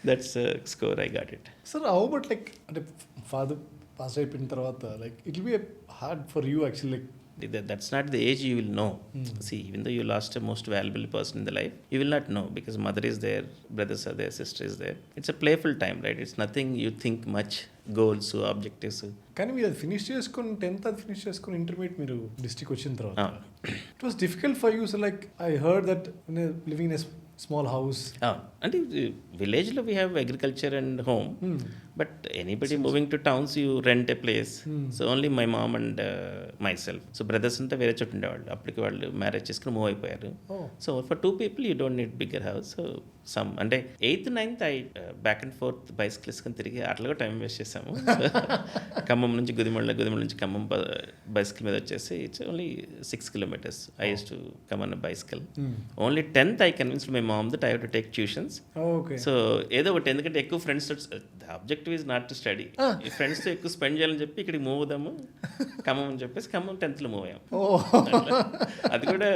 That's the score I got it. Sir, how about like అంటే father pass అయిపోయిన తర్వాత like it will be hard for you actually? That's not the age you will know. See, even though you lost a most valuable person in the life, you will not know because mother is there, brothers are there, sister is there. It's a playful time, right? It's nothing you think much, goals, objectives. కానీ మీరు అది finish చేసుకుని 10th అది finish చేసుకుని intermediate మీరు district వచ్చిన తర్వాత it was difficult for you. So like I heard that living in small house. అంటే విలేజ్లో we have agriculture and home, but anybody moving to towns you rent a place. So only my mom and my self. So brothers అంతా వేరే చోటు ఉండేవాళ్ళు. అప్పటికి వాళ్ళు marriage చేసుకుని move అయిపోయారు. So for 2 people you don't need bigger house. So some అంటే 8th 9th I back and fourth bicycle వేసుకొని తిరిగి అట్లా టైం వేస్ట్ చేసాము. ఖమ్మం నుంచి గుదిమళ్ళ నుంచి ఖమ్మం బైసికల్ మీద వచ్చేసి it's only 6 kilometers. I used to come on a bicycle. Only 10th I convinced my mom that I have to take tuitions. So ఏదో ఒకటి, ఎందుకంటే ఎక్కువ friends, the objective is not to study. ఈ ఫ్రెండ్స్తో ఎక్కువ spend చేయాలని చెప్పి ఇక్కడికి మూవ్ అవుదాము ఖమ్మం అని చెప్పేసి ఖమ్మం 10th మూవ్ అయ్యాం. అది కూడా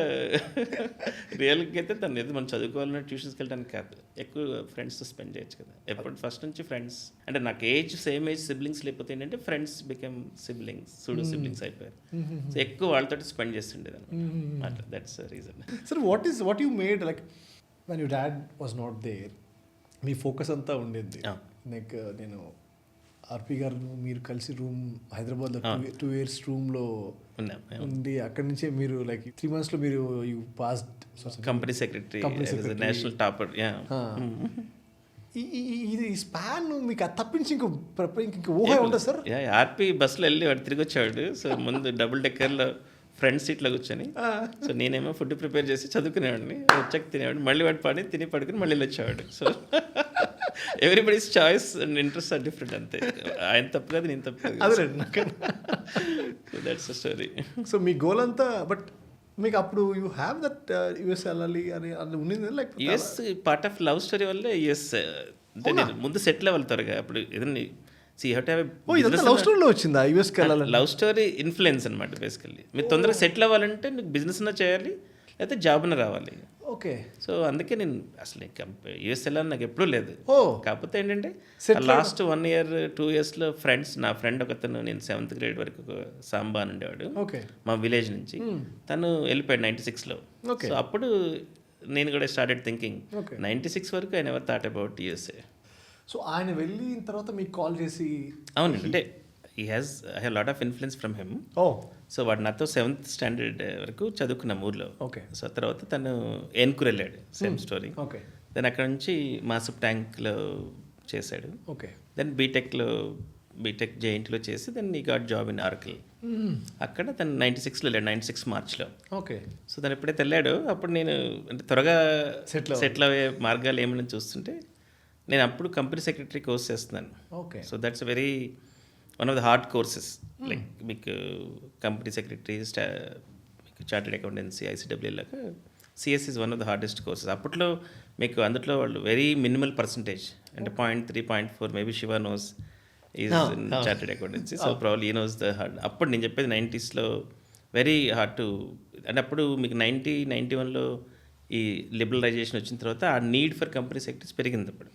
రియల్గా అయితే తను ఏదో మనం చదువుకోవాలన్న ట్యూషన్స్కి వెళ్ళడానికి కాదు, ఎక్కువ ఫ్రెండ్స్తో స్పెండ్ చేయొచ్చు కదా. ఎప్పుడు ఫస్ట్ నుంచి ఫ్రెండ్స్ అంటే నాకు సేమ్ ఏజ్ సిబ్లింగ్స్ లేకపోతే ఏంటంటే friends become siblings, pseudo siblings అయిపోయారు. సో ఎక్కువ వాళ్ళతో స్పెండ్ చేస్తుండేది అనమాట. అట్లా that's reason. Sir what you made like when your dad was not there, me focus అంతా ఉండేది లైక్ నేను ఆర్పి గారు మీరు కలిసి రూమ్ హైదరాబాద్లో 2 years రూమ్లో ఉంది. అక్కడి నుంచే మీరు లైక్ 3 months మీరు you passed company secretary, national topper. ఇది స్పాన్ మీకు తప్పించి ఇంకో ఊహ ఉంటుంది సార్? ఆర్పి బస్సులో వెళ్ళి వాడు తిరిగి వచ్చేవాడు. సో ముందు డబుల్ డెక్కర్లో ఫ్రంట్ సీట్లో కూర్చొని, సో నేనేమో ఫుడ్ ప్రిపేర్ చేసి చదువుకునేవాడిని, వచ్చాక తినేవాడిని, మళ్ళీ వాడు తిని పడుకుని మళ్ళీ వచ్చేవాడు. So everybody's choice and interest are different. అంతే, ఆయన తప్పు కాదు, నేను తప్పు కాదు. So that's the story. So మీ గోల్ అంతా, బట్ మీకు అప్పుడు యూ హ్యావ్ దట్ యుఎస్ వెళ్ళాలి అని అది ఉన్నింది? Like US part of love story వల్ల యుఎస్ అంటే నేను ముందు సెటిల్ అవ్వాలి త్వరగా. అప్పుడు ఏదన్నా లవ్ స్టోరీలో వచ్చిందా యుఎస్కి వెళ్ళాలి? లవ్ స్టోరీ ఇన్ఫ్లుయెన్స్ అనమాట బేసికల్లీ. మీరు తొందరగా సెటిల్ అవ్వాలంటే నీకు బిజినెస్ అన్నా చేయాలి, లేకపోతే జాబ్ అన్నా రావాలి. ఓకే. సో అందుకే నేను అసలు యుఎస్ వెళ్ళాలని నాకు ఎప్పుడూ లేదు. కాకపోతే ఏంటంటే లాస్ట్ 1 year 2 yearsలో ఫ్రెండ్స్, నా ఫ్రెండ్ ఒకతను, నేను 7th grade వరకు సాంబా అని ఉండేవాడు మా విలేజ్ నుంచి, తను వెళ్ళిపోయాడు 96లో. సో అప్పుడు నేను కూడా స్టార్టెడ్ థింకింగ్. 96 వరకు I never thought about USA. So ఆయన వెళ్ళిన తర్వాత మీకు కాల్ చేసి? అవునండి, అంటే I have lot of influence from him. So వాడు నాతో 7th standard వరకు చదువుకున్నాం ఊర్లో. సో తర్వాత తను ఎన్కూర్ వెళ్ళాడు, సేమ్ స్టోరీ. దెన్ అక్కడ నుంచి మాసప్ ట్యాంక్లో చేశాడు. దెన్ బీటెక్ జేఎన్టీలో చేసి దెన్ ఈ గాట్ జాబ్ ఇన్ ఆర్కిల్. అక్కడ తను 96లో వెళ్ళాడు, 96 Marchలో. సో తను ఎప్పుడైతే వెళ్ళాడో అప్పుడు నేను అంటే త్వరగా సెటిల్ అయ్యే మార్గాలు ఏమైనా చూస్తుంటే నేను అప్పుడు కంపెనీ సెక్రటరీ కోర్స్ చేస్తున్నాను. So that's very one of the hard courses. Like మీకు కంపెనీ సెక్రటరీ, మీకు చార్టెడ్ అకౌంటెన్సీ, ఐసీడబ్ల్యూ లాగా CS is one of the hardest courses. అప్పట్లో మీకు అందులో వాళ్ళు వెరీ మినిమల్ పర్సంటేజ్ అంటే 0.3 0.4 maybe Shiva knows is in chartered accountancy. So probably he knows the hard. అప్పుడు నేను చెప్పేది 90sలో వెరీ హార్డ్ టు, అంటే అప్పుడు మీకు 91లో ఈ లిబరలైజేషన్ వచ్చిన తర్వాత ఆ నీడ్ ఫర్ కంపెనీ సెక్రటరీస్ పెరిగింది అప్పుడు.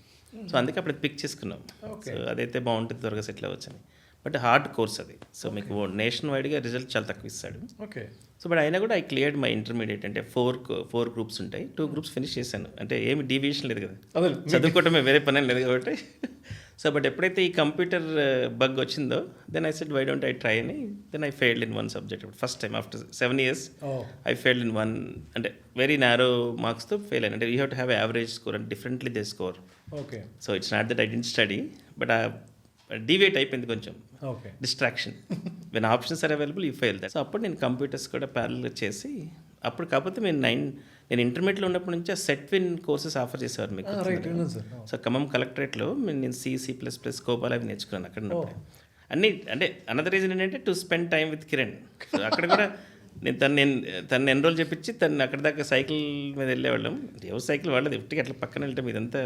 సో అందుకే అప్పుడు పిక్ చేసుకున్నాం. సో అదైతే బాగుంటుంది, త్వరగా సెటిల్ అవ్వచ్చని. బట్ హార్డ్ కోర్స్ అది. సో మీకు నేషన్ వైడ్గా రిజల్ట్ చాలా తక్కువ ఇస్తాడు. సో బట్ అయినా కూడా ఐ క్లియర్డ్ మై ఇంటర్మీడియట్. అంటే 4 groups ఉంటాయి, 2 groups ఫినిష్ చేశాను. అంటే ఏమి డీవియేషన్ లేదు కదా, చదువుకోవటమే, వేరే పని లేదు కాబట్టి. సో బట్ ఎప్పుడైతే ఈ కంప్యూటర్ బగ్ వచ్చిందో then I said why don't I try అని. Then I failed in 1 subject. First time after 7 years I failed in 1, అంటే వెరీ నారో మార్క్స్తో ఫెయిల్ అయిన. అంటే you have to have average score and differently they score. So it's not that I didn't study, but deviate అయిపోయింది కొంచెం, distraction. When options are available you fail that. So అప్పుడు నేను computers కూడా ప్యారల్గా చేసి అప్పుడు, కాకపోతే నేను ఇంటర్మీడియట్లో ఉన్నప్పటి నుంచి ఆ సెట్విన్ కోర్సెస్ ఆఫర్ చేసేవారు మీకు. సో ఖమ్మం కలెక్టరేట్లో నేను C++, కోబాల్ అవి నేర్చుకున్నాను అక్కడ ఉన్నప్పుడు. అన్నీ అంటే అనదర్ రీజన్ ఏంటంటే to spend time with Kiran. So అక్కడ కూడా తను ఎన్రోల్ చేపించి తను అక్కడ దాకా సైకిల్ మీద వెళ్ళేవాళ్ళం. ఎవరు సైకిల్ వాళ్ళది, ఒకటికి అట్లా పక్కన వెళ్ళటం ఇదంతా.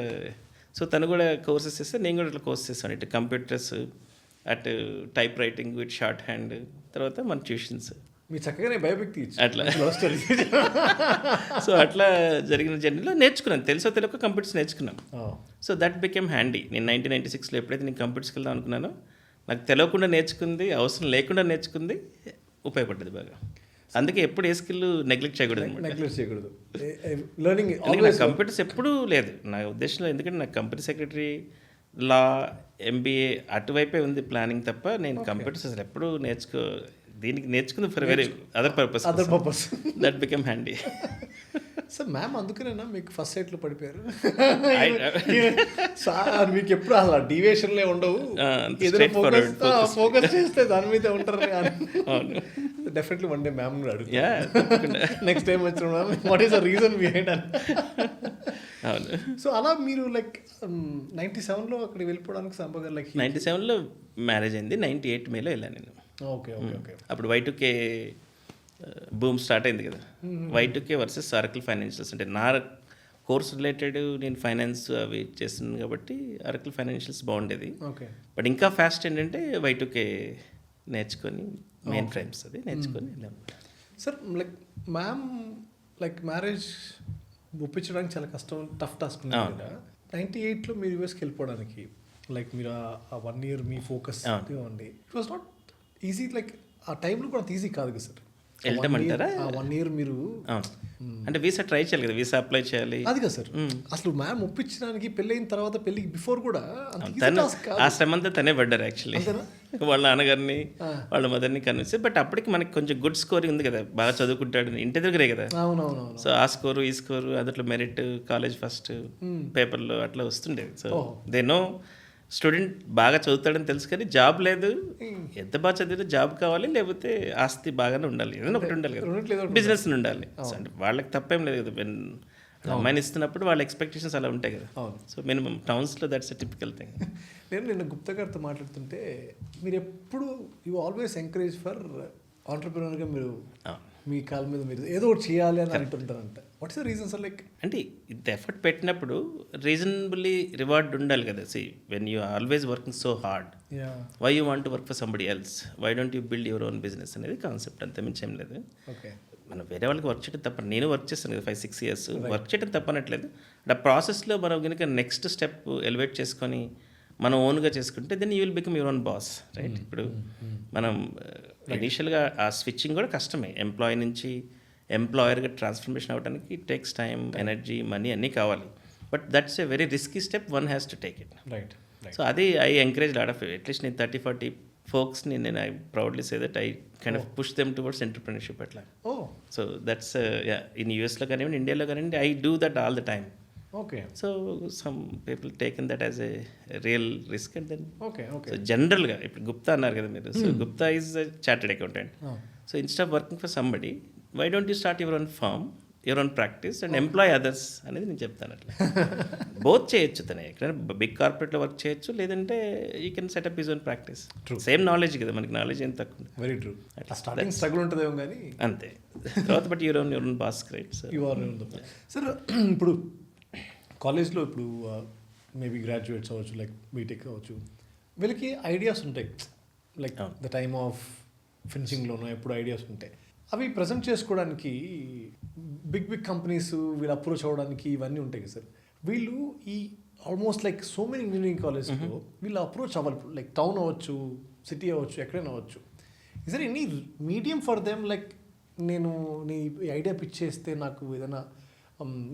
సో తను కూడా కోర్సెస్ చేస్తే నేను కూడా అట్లా కోర్స్ చేస్తాను. ఇటు కంప్యూటర్స్, అటు టైప్ రైటింగ్, ఇటు షార్ట్ హ్యాండ్, తర్వాత మన ట్యూషన్స్. మీ చక్కగానే భయభక్తి అట్లా. సో అట్లా జరిగిన జర్నీలో నేర్చుకున్నాను, తెలుసో తెలియక కంప్యూటర్స్ నేర్చుకున్నాను. So that became handy. నేను 1996లో ఎప్పుడైతే నేను కంప్యూటర్స్కి వెళ్దాం అనుకున్నానో నాకు తెలియకుండా నేర్చుకుంది, అవసరం లేకుండా నేర్చుకుంది ఉపయోగపడ్డది బాగా. అందుకే ఎప్పుడు ఏ స్కిల్ నెగ్లెక్ట్ చేయకూడదు అనమాట. నెగ్లెక్ట్ చేయకూడదు. లెర్నింగ్ నాకు కంప్యూటర్స్ ఎప్పుడూ లేదు నా ఉద్దేశంలో. ఎందుకంటే నాకు కంపెనీ సెక్రటరీ, లా, ఎంబీఏ అటువైపే ఉంది ప్లానింగ్ తప్ప నేను కంప్యూటర్స్ అసలు ఎప్పుడూ దీనికి నేర్చుకుంది for very other purpose that become handy. Sir ma'am అందుకనేనా మీకు ఫస్ట్ సైట్లో పడిపోయారు? సార్ మీకు ఎప్పుడు అసలు డీవియేషన్లే ఉండవు, ఫోకస్ చేస్తే దాని మీద ఉంటారు. డెఫినెట్లీ వన్ డే మ్యామ్ అడుగుతాను నెక్స్ట్ టైం వచ్చిన ma'am what is the reason behind అని. సో అలా మీరు లైక్ 97లో అక్కడికి వెళ్ళిపోవడానికి సంభవం లైక్ 97లో మ్యారేజ్ అయింది, 98 మేలో వెళ్ళాను నేను. Okay okay okay. అప్పుడు Y2K బూమ్ స్టార్ట్ అయింది కదా. Y2K versus Oracle financials. అంటే నా కోర్స్ రిలేటెడ్ నేను ఫైనాన్స్ అవి చేస్తున్నాను కాబట్టి ఆరకిల్ ఫైనాన్షియల్స్ బాగుండేది. ఓకే. బట్ ఇంకా ఫాస్ట్ ఏంటంటే Y2K నేర్చుకొని మెయిన్ ఫ్రేమ్స్ అది నేర్చుకొని వెళ్ళాము. Sir like ma'am like marriage ఒప్పించడానికి చాలా కష్టం, టఫ్ టాస్క్ ఉంది కదా. 98లో మీరు యూఎస్కి వెళ్ళిపోవడానికి లైక్ మీరు ఆ 1 year మీ ఫోకస్ ఉంది. It was not easy. Like ఆ టైంలో కూడా ఈజీ కాదు కదా సార్ వెళ్ళటమంటారా? 1 year మీరు అంటే వీసా ట్రై చేయాలి కదా, వీసా అప్లై చేయాలి. అది కదా సార్ అసలు మ్యామ్ ఒప్పించడానికి పెళ్ళైన తర్వాత పెళ్ళికి బిఫోర్ కూడా ఆ శ్రమ అంతా తనే పడ్డారు యాక్చువల్లీ. వాళ్ళ నాన్నగారిని వాళ్ళ మదర్ని కన్విన్స్. బట్ అప్పటికి మనకి కొంచెం గుడ్ స్కోరింగ్ ఉంది కదా, బాగా చదువుకుంటాడు, ఇంటి దగ్గరే కదా. అవునవును. సో ఆ స్కోరు ఈ స్కోరు అదట్లో మెరిట్, కాలేజ్ ఫస్ట్, పేపర్లో అట్లా వస్తుండేది. సో దే నో స్టూడెంట్ బాగా చదువుతాడని తెలుసు, కానీ జాబ్ లేదు. ఎంత బాగా చదివితే జాబ్ కావాలి, లేకపోతే ఆస్తి బాగానే ఉండాలి, ఏదైనా ఒకటి ఉండాలి కదా, బిజినెస్ ఉండాలి. అంటే వాళ్ళకి తప్పేం లేదు కదా, అమ్మాయిని ఇస్తున్నప్పుడు వాళ్ళ ఎక్స్పెక్టేషన్స్ అలా ఉంటాయి కదా. సో మినిమం టౌన్స్లో దట్స్ ఎ టిపికల్ థింగ్. నేను నిన్న గుప్తా గారితో మాట్లాడుతుంటే మీరు ఎప్పుడు యూ ఆల్వేస్ ఎంకరేజ్ ఫర్ ఆంటర్ప్రెన్యూర్గా మీరు మీ కాళ్ళ మీద మీరు ఏదో ఒకటి చేయాలి అని అంటుంటారంట. What is the reason sir? Like అంటే ఇంత ఎఫర్ట్ పెట్టినప్పుడు రీజనబుల్లీ రివార్డ్ ఉండాలి కదా. See when you always working so hard, why you want to work for somebody else, why don't you build your own business అనేది concept, అంతే మించి ఏం లేదు. ఓకే. మనం వేరే వాళ్ళకి వర్క్ చేయడం తప్ప, నేను వర్క్ చేస్తాను కదా 5-6 years, వర్క్ చేయడం తప్పనట్లేదు. ఆ ప్రాసెస్లో మనం కనుక నెక్స్ట్ స్టెప్ ఎలివేట్ చేసుకొని మనం ఓన్గా చేసుకుంటే then you will become your own boss, right? ఇప్పుడు మనం ఇనీషియల్గా ఆ స్విచ్చింగ్ కూడా కష్టమే. ఎంప్లాయీ నుంచి ఎంప్లాయర్గా ట్రాన్స్ఫర్మేషన్ అవ్వడానికి it takes time, energy, money అన్నీ కావాలి. But that's a very risky step, one has to take it. Right. So అది I encourage lot of at least నేను 30-40 folksని నేను I proudly say that I kind of push them towards entrepreneurship అట్లా. So that's in యూఎస్లో కానివ్వండి, ఇండియాలో కానివ్వండి, I do that all the time. Okay. So some people taken that as a real risk. And then okay okay. So జనరల్గా ఇప్పుడు గుప్తా అన్నారు కదా మీరు, so Gupta is a chartered accountant. So instead of working for somebody, why don't you start your own firm, your own practice and employ others అనేది నేను చెప్తాను. అట్లా both చేయొచ్చు. తనే ఎక్కడైనా బిగ్ కార్పొరేట్లో వర్క్ చేయొచ్చు, లేదంటే you can setup his own practice. Same knowledge కదా, మనకి నాలెడ్జ్ ఏం తక్కువ. Very true. స్టార్టింగ్ స్ట్రగుల్ ఉంటుందేమో కానీ అంతే, తర్వాత but your own boss, right? So you are sir. ఇప్పుడు కాలేజ్లో ఇప్పుడు మేబీ గ్రాడ్యుయేట్స్ అవ్వచ్చు, లైక్ బీటెక్ అవ్వచ్చు, వీళ్ళకి ఐడియాస్ ఉంటాయి. లైక్ ద టైమ్ ఆఫ్ ఫినిషింగ్లోనో ఎప్పుడు ఐడియాస్ ఉంటాయి. అవి ప్రజెంట్ చేసుకోవడానికి బిగ్ కంపెనీస్ వీళ్ళు అప్రోచ్ అవ్వడానికి ఇవన్నీ ఉంటాయి కదా సార్. వీళ్ళు ఈ almost like so many engineering కాలేజ్లో వీళ్ళు అప్రోచ్ అవ్వాలి. లైక్ టౌన్ అవ్వచ్చు, సిటీ అవ్వచ్చు, ఎక్కడైనా అవ్వచ్చు. Is there any medium for them? Like నేను నీ ఐడియా పిచ్ చేస్తే నాకు ఏదైనా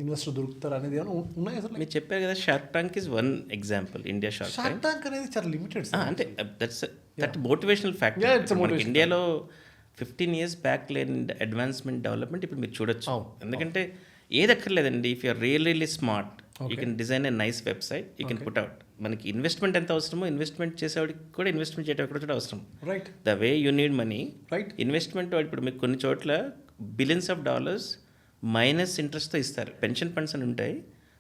ఇన్వెస్టర్ దొరుకుతారు అనేది ఏమైనా ఉన్నాయా సార్? మీరు చెప్పారు కదా, shark tank is one example. India shark tank అనేది చాలా లిమిటెడ్. అంటే దట్ మోటివేషనల్ ఫ్యాక్టర్. మనకి ఇండియాలో 15 years బ్యాక్ లేని అడ్వాన్స్మెంట్, డెవలప్మెంట్ ఇప్పుడు మీరు చూడొచ్చు. ఎందుకంటే ఏది అక్కర్లేదండి. If you're really smart, you can design a nice website, you can put out. మనకి ఇన్వెస్ట్మెంట్ ఎంత అవసరమో, ఇన్వెస్ట్మెంట్ చేసేవాడికి కూడా ఇన్వెస్ట్మెంట్ చేయడం కూడా అవసరం. Right. The way you need money, right. Investment ఇప్పుడు మీకు కొన్ని చోట్ల బిలియన్స్ ఆఫ్ డాలర్స్ మైనస్ ఇంట్రెస్ట్తో ఇస్తారు. పెన్షన్ ఫండ్స్ అని ఉంటాయి,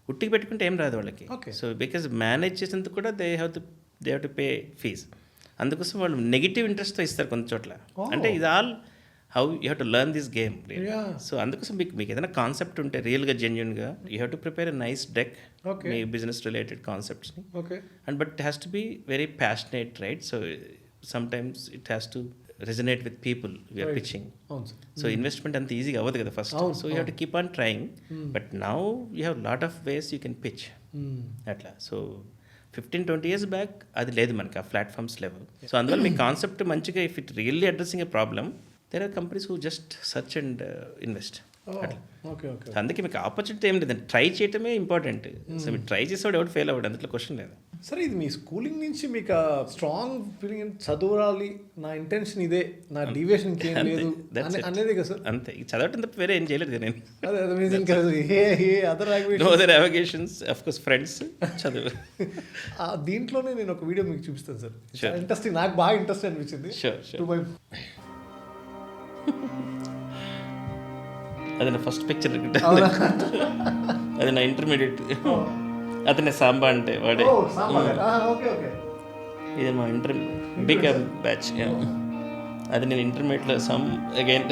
ఉట్టికి పెట్టుకుంటే ఏం రాదు వాళ్ళకి. సో బికాజ్ మేనేజ్ చేసేందుకు కూడా they have to pay fees. అందుకోసం వాళ్ళు నెగిటివ్ ఇంట్రెస్ట్తో ఇస్తారు కొన్ని చోట్ల. అంటే ఇది all how you have to learn this game. So అందుకోసం మీకు ఏదైనా కాన్సెప్ట్ ఉంటే రియల్గా జెన్యున్గా you have to prepare a nice deck, మీ బిజినెస్ రిలేటెడ్ కాన్సెప్ట్స్ని. And but it has to be very passionate, right? So sometimes it has to resonate with people we're pitching. So investment అంత ఈజీగా అవ్వదు కదా first. So you have to keep on trying. But now you have lot of ways you can pitch అట్లా. So 15-20 years back అది లేదు మనకి, ఆ platforms లేవు. సో అందువల్ల మీ కాన్సెప్ట్ మంచిగా, if it really addressing a problem, there are companies who just search and invest. Okay okay. అందుకే మీకు ఆపర్చునిటీ ఏం లేదండి, ట్రై చేయటమే ఇంపార్టెంట్. సో మీరు ట్రై చేసేవాడు ఎవరు ఫెయిల్ అవ్వడు, అందులో క్వశ్చన్ లేదు. సరే, ఇది మీ స్కూలింగ్ నుంచి మీకు స్ట్రాంగ్ ఫీలింగ్ చదవాలి, నా ఇంటెన్షన్ ఇదే, నా డీవియేషన్ ఏం లేదు అనేది కదా సార్? అంతే, చదవటం తప్ప వేరే ఏం చేయలేదు కదా నేను. Other obligations of course friends చదువు. దీంట్లోనే నేను ఒక వీడియో మీకు చూపిస్తాను సార్, ఇంట్రెస్టింగ్, నాకు బాగా ఇంట్రెస్ట్ అనిపించింది. అది నా ఫస్ట్ పిక్చర్, అది నా ఇంటర్మీడియట్. అతనే సాంబా అంటే వాడే. ఇది మా బీకామ్ బ్యాచ్. అది నేను ఇంటర్మీడియట్లో సమ్ అగైన్.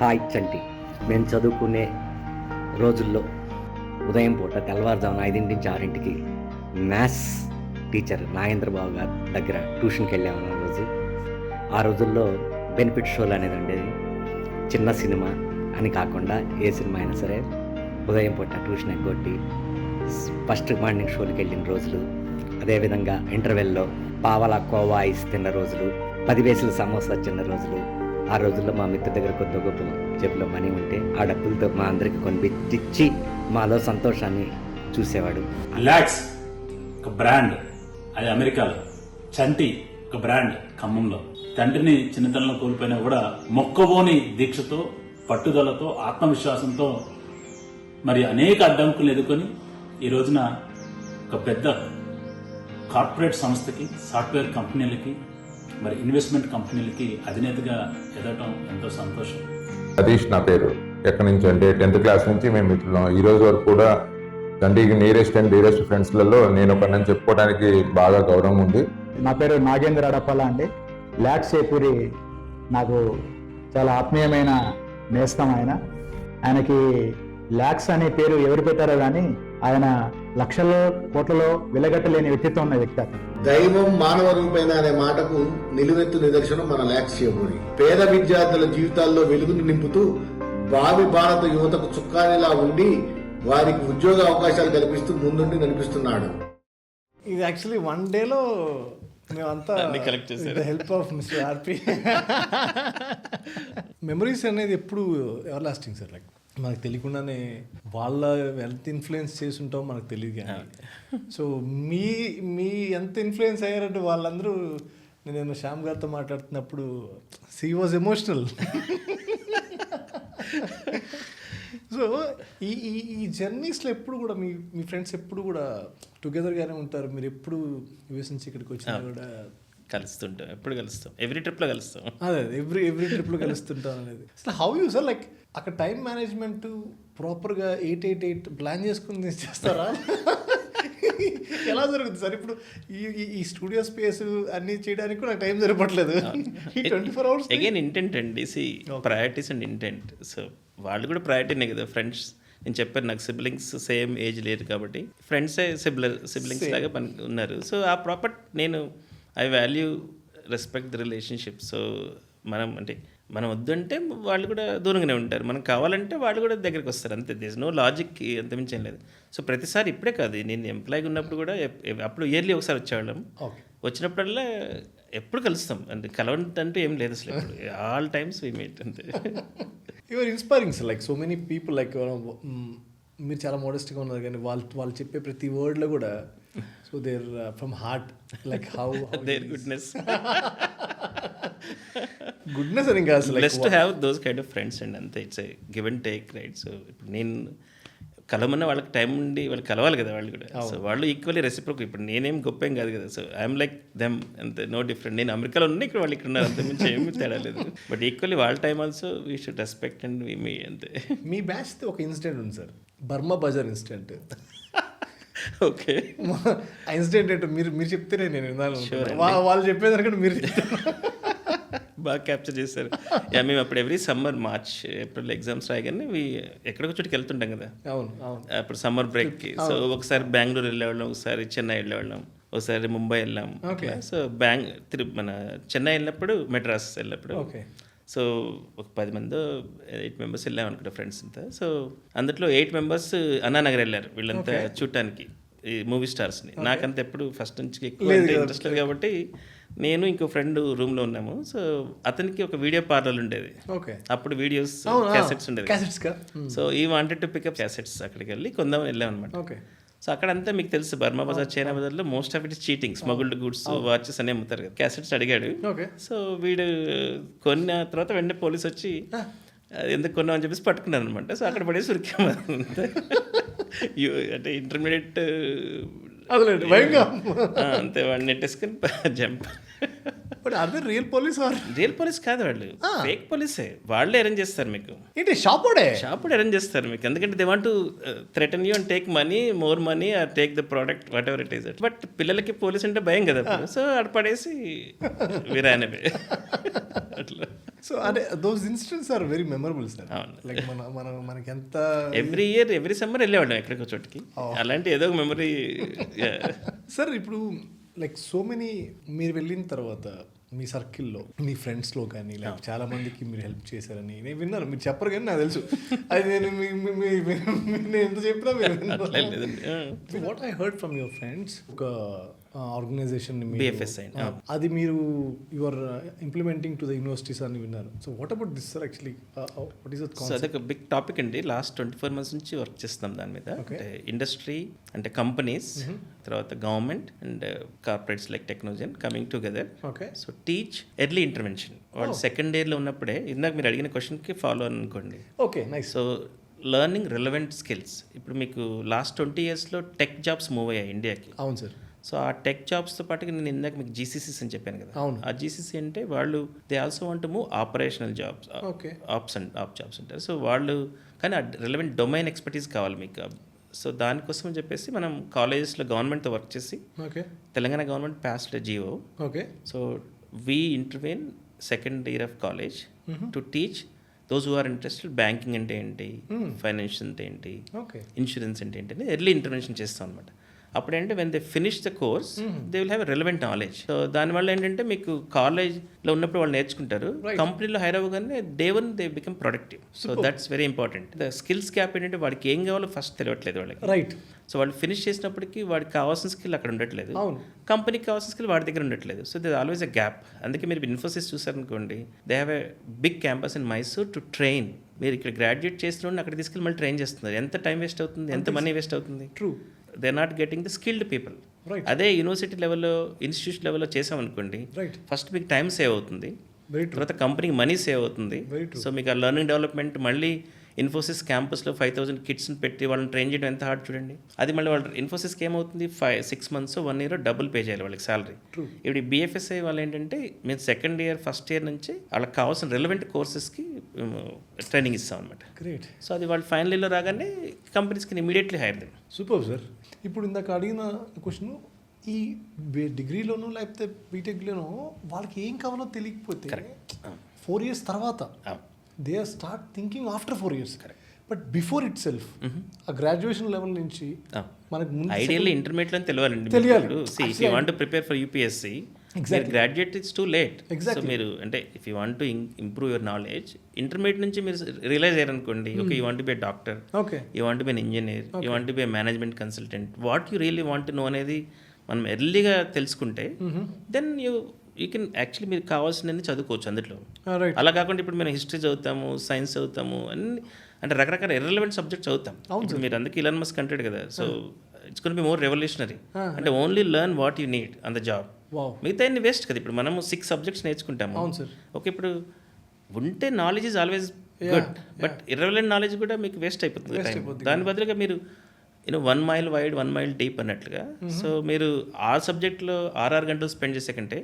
హాయ్ చంటి. మేము చదువుకునే రోజుల్లో ఉదయం పూట తెల్లవారుజామున 5 నుంచి 6 మ్యాథ్స్ టీచర్ నాగేంద్రబాబు గారి దగ్గర ట్యూషన్కి వెళ్ళాము రోజు. ఆ రోజుల్లో బెనిఫిట్ షోలు అనేది ఉండేది. చిన్న సినిమా అని కాకుండా ఏ సినిమా అయినా సరే ఉదయం పూట ట్యూషన్ ఎగ్గొట్టి ఫస్ట్ మార్నింగ్ షోలకి వెళ్ళిన రోజులు, అదేవిధంగా ఇంటర్వెల్లో పావలా కోవా ఐస్ తిన్న రోజులు, 10 పైసలు సమోసా తిన్న రోజులు. ఆ రోజుల్లో మా మిత్రుల దగ్గర కొద్ది గొప్ప జేబులో మనీ ఉంటే ఆ డబ్బులతో మా అందరికి కొనిపించి మాలో సంతోషాన్ని చూసేవాడు. లాక్స్ ఒక బ్రాండ్, అది అమెరికాలో. చంటి ఒక బ్రాండ్ ఖమ్మంలో. తండ్రిని చిన్నతనంలో కోల్పోయినా కూడా మొక్కబోని దీక్షతో, పట్టుదలతో, ఆత్మవిశ్వాసంతో మరి అనేక అడ్డంకులు ఎదుర్కొని ఈ రోజున ఒక పెద్ద కార్పొరేట్ సంస్థకి, సాఫ్ట్వేర్ కంపెనీలకి, మరి ఇన్వెస్ట్మెంట్ కంపెనీలకి అధినేతగా ఎదగటం ఎంతో సంతోషం. సతీష్ నా పేరు. ఎక్కడి నుంచి అంటే 10th క్లాస్ నుంచి మేము మిత్రులం. ఈ రోజు వరకు కూడా చండీకి నియరెస్ట్ అండ్ డియరెస్ట్ ఫ్రెండ్స్లలో నేను ఒకరిని చెప్పుకోవడానికి బాగా గౌరవం ఉంది. నా పేరు నాగేంద్ర అడపల్ల అండి. లాక్స్ చేపూరి నాకు చాలా ఆత్మీయమైన నేస్తం. ఆయనకి లాక్స్ అనే పేరు ఎవరు పెట్టారో కానీ ఆయన లక్షల్లో కోట్లలో వెలగట్టలేని వ్యక్తిత్వం ఉన్న వ్యక్తి అతను. దైవం మానవ రూపైన అనే మాటకు నిలువెత్తు నిదర్శనం మన లాక్స్ చేపూరి. పేద విద్యార్థుల జీవితాల్లో వెలుగును నింపుతూ భావి భారత యువతకు చుక్కానిలా ఉండి వారికి ఉద్యోగ అవకాశాలు కల్పిస్తూ ముందుండి నడిపిస్తున్నాడు. ఇది యాక్చువల్లీ 1 డేలో మేమంతా కలెక్ట్ చేశారు, help of mister RP. Memories అనేది ఎప్పుడు ఎవర్ లాస్టింగ్ సార్. లైక్ మనకు తెలియకుండానే వాళ్ళ ఎంత ఇన్ఫ్లుయెన్స్ చేసి ఉంటామో మనకు తెలియదు కానీ. సో మీ ఎంత ఇన్ఫ్లుయెన్స్ అయ్యారంటే వాళ్ళందరూ, నేను శ్యామ్ గారితో మాట్లాడుతున్నప్పుడు సీ వాజ్ ఎమోషనల్. సో ఈ జర్నీస్లో ఎప్పుడు కూడా మీ ఫ్రెండ్స్ ఎప్పుడు కూడా టుగెదర్గానే ఉంటారు? మీరు ఎప్పుడు యూఎస్ నుంచి ఇక్కడికి వచ్చినా కూడా కలుస్తుంటాం, ఎప్పుడు కలుస్తాం, ఎవ్రీ ట్రిప్లో కలుస్తాం. అదే ఎవ్రీ ట్రిప్లో కలుస్తుంటాం అనేది. అసలు హౌ యూ సార్, లైక్ అక్కడ టైం మేనేజ్మెంట్ ప్రాపర్గా 8 ప్లాన్ చేసుకుని చేస్తారా? ఎలా జరుగుతుంది సార్? ఇప్పుడు ఈ స్టూడియో స్పేస్ అన్ని చేయడానికి కూడా టైం సరిపట్లేదు. 24 hours అగైన్ ఇంటెంట్ అండి. Priorities and intent. సో వాళ్ళు కూడా ప్రయారిటీనే కదా. ఫ్రెండ్స్, నేను చెప్పాను నాకు సిబ్లింగ్స్ సేమ్ ఏజ్ లేరు కాబట్టి ఫ్రెండ్సే సిబ్లింగ్స్ లాగా ఉన్నారు. సో ఆ ప్రాపర్ నేను I value respect the relationship. So మనం వద్దంటే వాళ్ళు కూడా దూరంగానే ఉంటారు, మనం కావాలంటే వాళ్ళు కూడా దగ్గరికి వస్తారు. అంతే, దేస్ నో లాజిక్, అంతమించేం లేదు. సో ప్రతిసారి ఇప్పుడే కాదు, నేను ఎంప్లాయీగా ఉన్నప్పుడు కూడా అప్పుడు ఇయర్లీ ఒకసారి వచ్చేవాళ్ళం. వచ్చినప్పుడల్లా ఎప్పుడు కలుస్తాం, అంటే కలవంటంటూ ఏం లేదు అసలు. ఆల్ టైమ్స్ వి మీట్ అంతే. Your inspiring sir. Like so many people, like మీరు చాలా మోడెస్ట్గా ఉన్నారు కానీ వాళ్ళు చెప్పే ప్రతి వర్డ్లో కూడా so there from heart, like how their goodness అని కాదు, blessed to have those kind of friends and అంతే. It's a give and take, right? So ఇప్పుడు నేను కలవమన్నా వాళ్ళకి టైం ఉండి వాళ్ళు కలవాలి కదా వాళ్ళు కూడా. సో వాళ్ళు ఈక్వల్లీ రెసిప్రోక్. ఇప్పుడు నేనేం గొప్ప ఏం కాదు కదా. సో ఐఎమ్ లైక్ దెమ్, అంతే, నో డిఫరెంట్. నేను అమెరికాలో ఉన్నా, ఇక్కడ వాళ్ళు ఇక్కడ ఉన్నారు, అంతే, మించి ఏమీ తేడా లేదు. బట్ ఈక్వల్లీ వాళ్ళ time also we should respect and we me, అంతే. మీ బ్యాచ్తో ఒక ఇన్సిడెంట్ ఉంది sir, Burma Bazaar incident. Okay, ఆ ఇన్సిడెంట్ ఏంటో మీరు చెప్తేనే నేను విన్నాను. వాళ్ళు చెప్పేదానికంటే మీరు బాగా క్యాప్చర్ చేశారు. మేము అప్పుడు every summer March April exams రాయగానే ఎక్కడికో చోటుకి వెళ్తుంటాం కదా. అవును. అప్పుడు సమ్మర్ బ్రేక్కి. సో ఒకసారి బెంగళూరు వెళ్ళేవాళ్ళం, ఒకసారి చెన్నై వెళ్ళేవాళ్ళం, ఒకసారి ముంబై వెళ్ళాం. సో మన చెన్నై వెళ్ళినప్పుడు మెడ్రాస్ వెళ్ళినప్పుడు సో ఒక 10 మంది 8 మెంబర్స్ వెళ్ళాం అనుకుంటా ఫ్రెండ్స్ అంతా. సో అందులో 8 మెంబర్స్ అన్నానగర్ వెళ్ళారు వీళ్ళంతా చూడటానికి ఈ మూవీ స్టార్స్ని. నాకంత ఎప్పుడు ఫస్ట్ నుంచి ఎక్కువ ఇంట్రెస్ట్ లేదు కాబట్టి నేను ఇంకో ఫ్రెండ్ రూమ్లో ఉన్నాము. సో అతనికి ఒక వీడియో పార్లర్ ఉండేది. అప్పుడు వీడియోస్ క్యాసెట్స్ ఉండేది. సో ఈ వాంటెడ్ టు పికప్ క్యాసెట్స్ అక్కడికి వెళ్ళి కొందామని వెళ్ళాం అనమాట. సో అక్కడంతా మీకు తెలుసు బర్మా బజార్, చైనా బజార్లో most of it is cheating, smuggled goods, watches అనే అమ్ముతారు కదా. క్యాసెట్స్ అడిగాడు. సో వీడు కొన్న తర్వాత వెంటనే పోలీస్ వచ్చి ఎందుకు కొన్నాం అని చెప్పేసి పట్టుకున్నాను అనమాట. సో అక్కడ పడేసి ఉరికాము. అంటే ఇంటర్మీడియట్ అంతే వాడిని నెట్టేసుకుని జంప్. రియల్ పోలీస్ కాదు, వాళ్ళు ఫేక్ పోలీసే. వాళ్ళే అరేంజ్ చేస్తారు మీకు. షాప్ అరేంజ్ చేస్తారు మీకు. ఎందుకంటే they want to threaten you and take money, more money are take the product what ever it is. But పిల్లలకి పోలీస్ అంటే భయం కదా. సో అక్కడ పడేసి విరానవే అట్లా. సో అంటే those incidents are very memorable sir. Like మనకి ఎంత ఎవ్రీ ఇయర్ ఎవ్రీ సమ్మర్ వెళ్ళేవాళ్ళం ఎక్కడికో చోటుకి. అలాంటి ఏదో ఒక మెమరీ సార్. ఇప్పుడు లైక్ సో మెనీ మీరు వెళ్ళిన తర్వాత మీ సర్కిల్లో మీ ఫ్రెండ్స్లో కానీ లైక్ చాలా మందికి మీరు హెల్ప్ చేశారని నేను విన్నాను. మీరు చెప్పరు కానీ నాకు తెలుసు. అది నేను ఎంత చెప్పినా మీరు what I heard from your friends, ఒక ఆర్గనైజేషన్ అది మీరు your implementing to the universities అని విన్నారు. So what about this sir? Actually what is that concept? అదొక బిగ్ టాపిక్ అండి. లాస్ట్ 24 months నుంచి వర్క్ చేస్తున్నాం దాని మీద. ఇండస్ట్రీ అంటే కంపెనీస్, తర్వాత government and corporates like Technogen coming together. So teach early intervention. వాళ్ళు సెకండ్ ఇయర్లో ఉన్నప్పుడే, ఇందాక మీరు అడిగిన క్వశ్చన్కి ఫాలో అనుకోండి. సో లెర్నింగ్ రిలవెంట్ స్కిల్స్. ఇప్పుడు మీకు లాస్ట్ 20 yearsలో టెక్ జాబ్స్ మూవ్ అయ్యాయి ఇండియాకి. అవును సార్. సో ఆ టెక్ జాబ్స్తో పాటు నేను ఇందాక మీకు జీసీసీస్ అని చెప్పాను కదా. ఆ జీసీసీ అంటే వాళ్ళు they also want move operational jobs, op jobs ఉంటారు. సో వాళ్ళు కానీ ఆ రిలవెంట్ డొమైన్ ఎక్స్పర్టీస్ కావాలి మీకు. సో దానికోసం అని చెప్పేసి మనం కాలేజెస్లో గవర్నమెంట్తో వర్క్ చేసి Telangana government passed GO. So we intervene second year of college to teach those who are interested. Banking అంటే ఏంటి, ఫైనాన్షియల్ అంటే ఏంటి, ఇన్సూరెన్స్ అంటే ఏంటి అని ఎర్లీ ఇంటర్వెన్షన్ చేస్తాం అనమాట. అప్పుడంటే when they finish the course they will have relevant knowledge. So దానివల్ల ఏంటంటే మీకు కాలేజ్లో ఉన్నప్పుడు వాళ్ళు నేర్చుకుంటారు, కంపెనీలో హైర్ అవ్వగానే day one they become productive. So that's very important. The skills gap ఏంటంటే వాడికి ఏం కావాలో ఫస్ట్ తెలియట్లేదు వాళ్ళకి. రైట్. సో వాళ్ళు ఫినిష్ చేసినప్పటికీ వాడికి కావాల్సిన స్కిల్ అక్కడ ఉండట్లేదు, కంపెనీకి కావాల్సిన స్కిల్ వాడి దగ్గర ఉండట్లేదు. So they always a gap. అందుకే మీరు ఇన్ఫోసిస్ చూసారనుకోండి, they have a big campus in Mysore to train. మీరు ఇక్కడ గ్రాడ్యుయేట్ చేసిన అక్కడ తీసుకెళ్ళి మళ్ళీ ట్రైన్ చేస్తున్నారు. ఎంత టైం వేస్ట్ అవుతుంది, ఎంత మనీ వేస్ట్ అవుతుంది. True. They are not getting the skilled people. అదే యూనివర్సిటీ లెవెల్లో, ఇన్స్టిట్యూషన్ లెవెల్లో చేసామనుకోండి, ఫస్ట్ మీకు టైం సేవ్ అవుతుంది, తర్వాత కంపెనీకి మనీ సేవ్ అవుతుంది. సో మీకు ఆ లెర్నింగ్ డెవలప్మెంట్ మళ్ళీ ఇన్ఫోసిస్ క్యాంపస్లో 5,000 కిడ్స్ని పెట్టి వాళ్ళని ట్రైన్ చేయడం ఎంత హార్డ్ చూడండి. అది మళ్ళీ వాళ్ళు ఇన్ఫోసిస్కి ఏమవుతుంది, 6 months 1 year డబుల్ పే చేయాలి వాళ్ళకి శాలరీ. ఇప్పుడు బీఎఫ్ఎస్ఐ వాళ్ళు ఏంటంటే మేము సెకండ్ ఇయర్ ఫస్ట్ ఇయర్ నుంచి వాళ్ళకి కావాల్సిన రెలవెంట్ కోర్సెస్కి ట్రైనింగ్ ఇస్తాం అనమాట. గ్రేట్. సో అది వాళ్ళు ఫైనల్ ఇయర్లో రాగానే కంపెనీస్కి immediately hire them. Super sir. ఇప్పుడు ఇందాక అడిగిన క్వశ్చన్, ఈ డిగ్రీలోనో లేకపోతే బీటెక్లోనో వాళ్ళకి ఏం కావాలో తెలియకపోతే 4 years తర్వాత they are start thinking after 4 years. But before itself uh graduation level నుంచి మనకు ఐడియల్లీ ఇంటర్మీడియట్లో తెలియాలండి. If you want to prepare for UPSC, graduate it's too late. So మీరు అంటే if you want to improve your knowledge, intermediate నుంచి మీరు realize అయ్యారనుకోండి, okay you want to be doctor, you want to be an engineer, you want to be management consultant, what you really want to know అనేది మనం ఎర్లీగా తెలుసుకుంటే then you can actually మీరు కావాల్సినవి చదువుకోవచ్చు అందులో. అలా కాకుండా ఇప్పుడు మేము హిస్టరీ చదువుతాము, సైన్స్ చదువుతాము, అన్ని అంటే రకరకాల ఇర్రెలవెంట్ సబ్జెక్ట్ చదువుతాం. ఇప్పుడు మీరు అందుకే ఇలాన్ మస్క్ అంటాడు కదా, so it's gonna be more revolutionary. అంటే only learn what you need on the job. మిగతా అన్ని వేస్ట్ కదా. ఇప్పుడు మనము 6 subjects నేర్చుకుంటాము. ఓకే, ఇప్పుడు ఉంటే knowledge is always good, but irrelevant knowledge కూడా మీకు వేస్ట్ అయిపోతుంది. దాని బదులుగా మీరు 1 mile wide 1 mile deep అన్నట్లుగా, సో మీరు ఆ సబ్జెక్ట్లో 6 గంటలు స్పెండ్ చేసే కంటే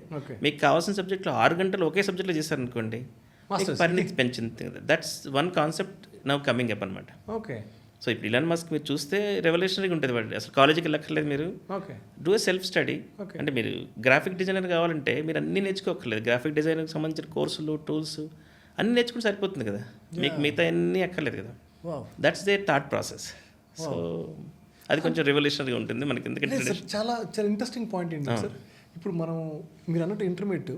మీకు కావాల్సిన సబ్జెక్ట్లో 6 గంటలు ఒకే సబ్జెక్ట్లో చేశారనుకోండి, పరిణితి పెంచింది. That's one concept now coming up అనమాట. ఓకే. సో ఇప్పుడు ఇలాన్ మస్క్ మీరు చూస్తే రెవల్యూషనరీగా ఉంటుంది. వాడు అసలు కాలేజీకి వెళ్ళక్కర్లేదు, మీరు డూ ఏ సెల్ఫ్ స్టడీ. అంటే మీరు గ్రాఫిక్ డిజైనర్ కావాలంటే మీరు అన్నీ నేర్చుకోక్కర్లేదు. గ్రాఫిక్ డిజైనర్కి సంబంధించిన కోర్సులు, టూల్స్ అన్నీ నేర్చుకుంటే సరిపోతుంది కదా, మీకు మిగతా అన్నీ అక్కర్లేదు కదా. That's they thought process. So అది కొంచెం రెవల్యూషనరీగా ఉంటుంది మనకి, ఎందుకంటే లేదు సార్, చాలా చాలా ఇంట్రెస్టింగ్ పాయింట్ ఏంటి సార్, ఇప్పుడు మనం మీరు అన్నట్టు ఇంటర్మీడియట్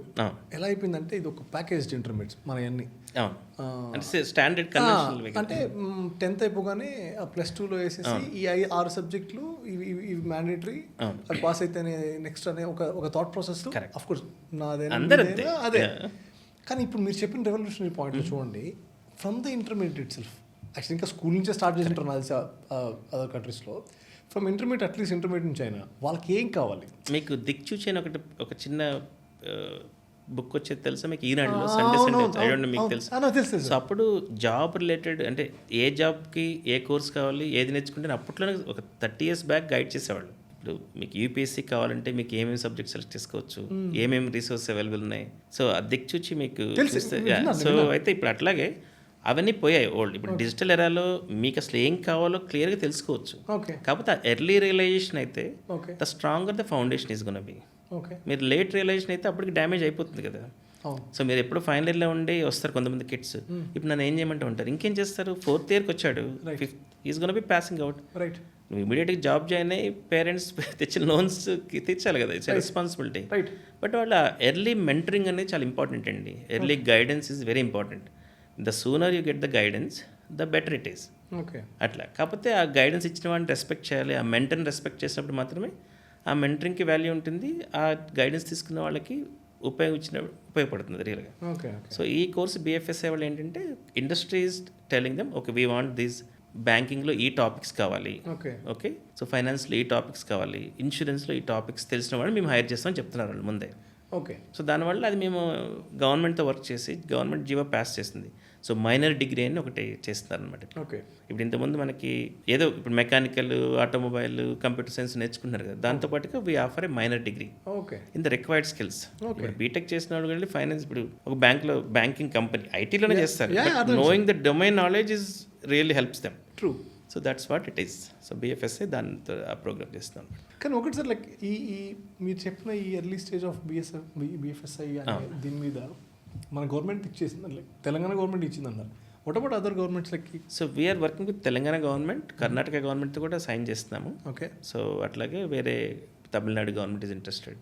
ఎలా అయిపోయిందంటే ఇది ఒక ప్యాకేజ్డ్ ఇంటర్మీడియట్ మన అన్ని అంటే స్టాండర్డ్ కన్వెన్షనల్, అంటే 10th అయిపోగానే +2లో వేసేసి ఈ 6 సబ్జెక్టులు ఇవి మ్యాండేటరీ, అది పాస్ అయితేనే నెక్స్ట్ అనే ఒక థాట్ ప్రాసెస్. ఆఫ్ కోర్స్ నాదే అదే, కానీ ఇప్పుడు మీరు చెప్పిన రెవల్యూషనరీ పాయింట్ చూడండి, from the intermediate it self, actually ఇంకా స్కూల్ నుంచే స్టార్ట్ చేసింటారు నాకు తెలిసి అదర్ కంట్రీస్లో. ఫ్రమ్ ఇంటర్మీడియట్, అట్లీస్ట్ ఇంటర్మీడియట్ నుంచి అయినా వాళ్ళకి ఏం కావాలి? మీకు దిక్చూచి అని ఒక చిన్న బుక్ వచ్చేది తెలుసా మీకు, ఈనాడులో సండే ఐ డోంట్ నో మీకు తెలుసు. సో అప్పుడు జాబ్ రిలేటెడ్ అంటే ఏ జాబ్కి ఏ కోర్స్ కావాలి, ఏది నేర్చుకుంటే అప్పట్లోనే ఒక 30 years బ్యాక్ గైడ్ చేసేవాళ్ళు. ఇప్పుడు మీకు యూపీఎస్సీ కావాలంటే మీకు ఏమేమి సబ్జెక్ట్ సెలెక్ట్ చేసుకోవచ్చు, ఏమేమి రిసోర్స్ అవైలబుల్ ఉన్నాయి, సో అది దిక్చూచి మీకు సో అయితే ఇప్పుడు అట్లాగే అవన్నీ పోయాయి ఓల్డ్. ఇప్పుడు డిజిటల్ ఎరాలో మీకు అసలు ఏం కావాలో క్లియర్గా తెలుసుకోవచ్చు. కాకపోతే ఎర్లీ రియలైజేషన్ అయితే the stronger the foundation is gonna B. మీరు లేట్ రియలైజేషన్ అయితే అప్పటికి డ్యామేజ్ అయిపోతుంది కదా. సో మీరు ఎప్పుడు ఫైనల్ ఇయర్లో ఉండి వస్తారు కొంతమంది కిడ్స్, ఇప్పుడు నన్ను ఏం చేయమంటే ఉంటారు, ఇంకేం చేస్తారు, 4th yearకి వచ్చాడు, 5th is gonna be passing out. నువ్వు ఇమీడియట్గా జాబ్ జాయిన్ అయ్యి పేరెంట్స్ తెచ్చిన లోన్స్ తీర్చాలి కదా, ఇట్స్ రెస్పాన్సిబిలిటీ. బట్ వాళ్ళ ఎర్లీ మెంటరింగ్ అనేది చాలా ఇంపార్టెంట్ అండి. Early guidance is very important. The sooner you get the guidance the better it is. అట్లా కాకపోతే ఆ గైడెన్స్ ఇచ్చిన వాడిని రెస్పెక్ట్ చేయాలి, ఆ మెంటర్ని రెస్పెక్ట్ చేసినప్పుడు మాత్రమే ఆ మెంటరింగ్కి వాల్యూ ఉంటుంది, ఆ గైడెన్స్ తీసుకున్న వాళ్ళకి ఉపయోగపడుతుంది రియల్గా. సో ఈ కోర్స్ BFSI వాళ్ళు ఏంటంటే industry is telling them okay we want these, బ్యాంకింగ్లో ఈ టాపిక్స్ కావాలి, ఓకే సో ఫైనాన్స్లో ఈ టాపిక్స్ కావాలి, ఇన్సూరెన్స్లో ఈ టాపిక్స్ తెలిసిన వాళ్ళు మేము హైర్ చేస్తామని చెప్తున్నారు వాళ్ళు ముందే. సో దానివల్ల అది మేము గవర్నమెంట్తో వర్క్ చేసి గవర్నమెంట్ జీవో పాస్ చేసింది. సో మైనర్ డిగ్రీ అని ఒకటి చేస్తున్నారు అనమాట. ఇప్పుడు ఇంతకుముందు మనకి ఏదో ఇప్పుడు మెకానికల్, ఆటోమొబైల్, కంప్యూటర్ సైన్స్ నేర్చుకుంటున్నారు కదా, దాంతోపాటుగా we offer a minor degree in the required skills. ఇప్పుడు బీటెక్ చేసిన వాళ్ళు వెళ్ళి ఫైనాన్స్, ఇప్పుడు ఒక బ్యాంక్లో బ్యాంకింగ్ కంపెనీ ఐటీలోనే చేస్తారు, knowing the domain knowledge is really helps them. So that's what it is. So BFSI దాంతో ఆ ప్రోగ్రామ్ చేస్తున్నాం. కానీ ఒకటి సార్, లైక్ ఈ మీరు చెప్పిన ఈ ఎర్లీ స్టేజ్ ఆఫ్ BFSI దీని మీద మన గవర్నమెంట్ ఇచ్చేసింది, లైక్ తెలంగాణ గవర్నమెంట్ ఇచ్చిందన్నారు. What about other governments like? So we're working with Telangana government, Karnataka గవర్నమెంట్తో కూడా సైన్ చేస్తున్నాము. సో అట్లాగే వేరే Tamil Nadu government is interested,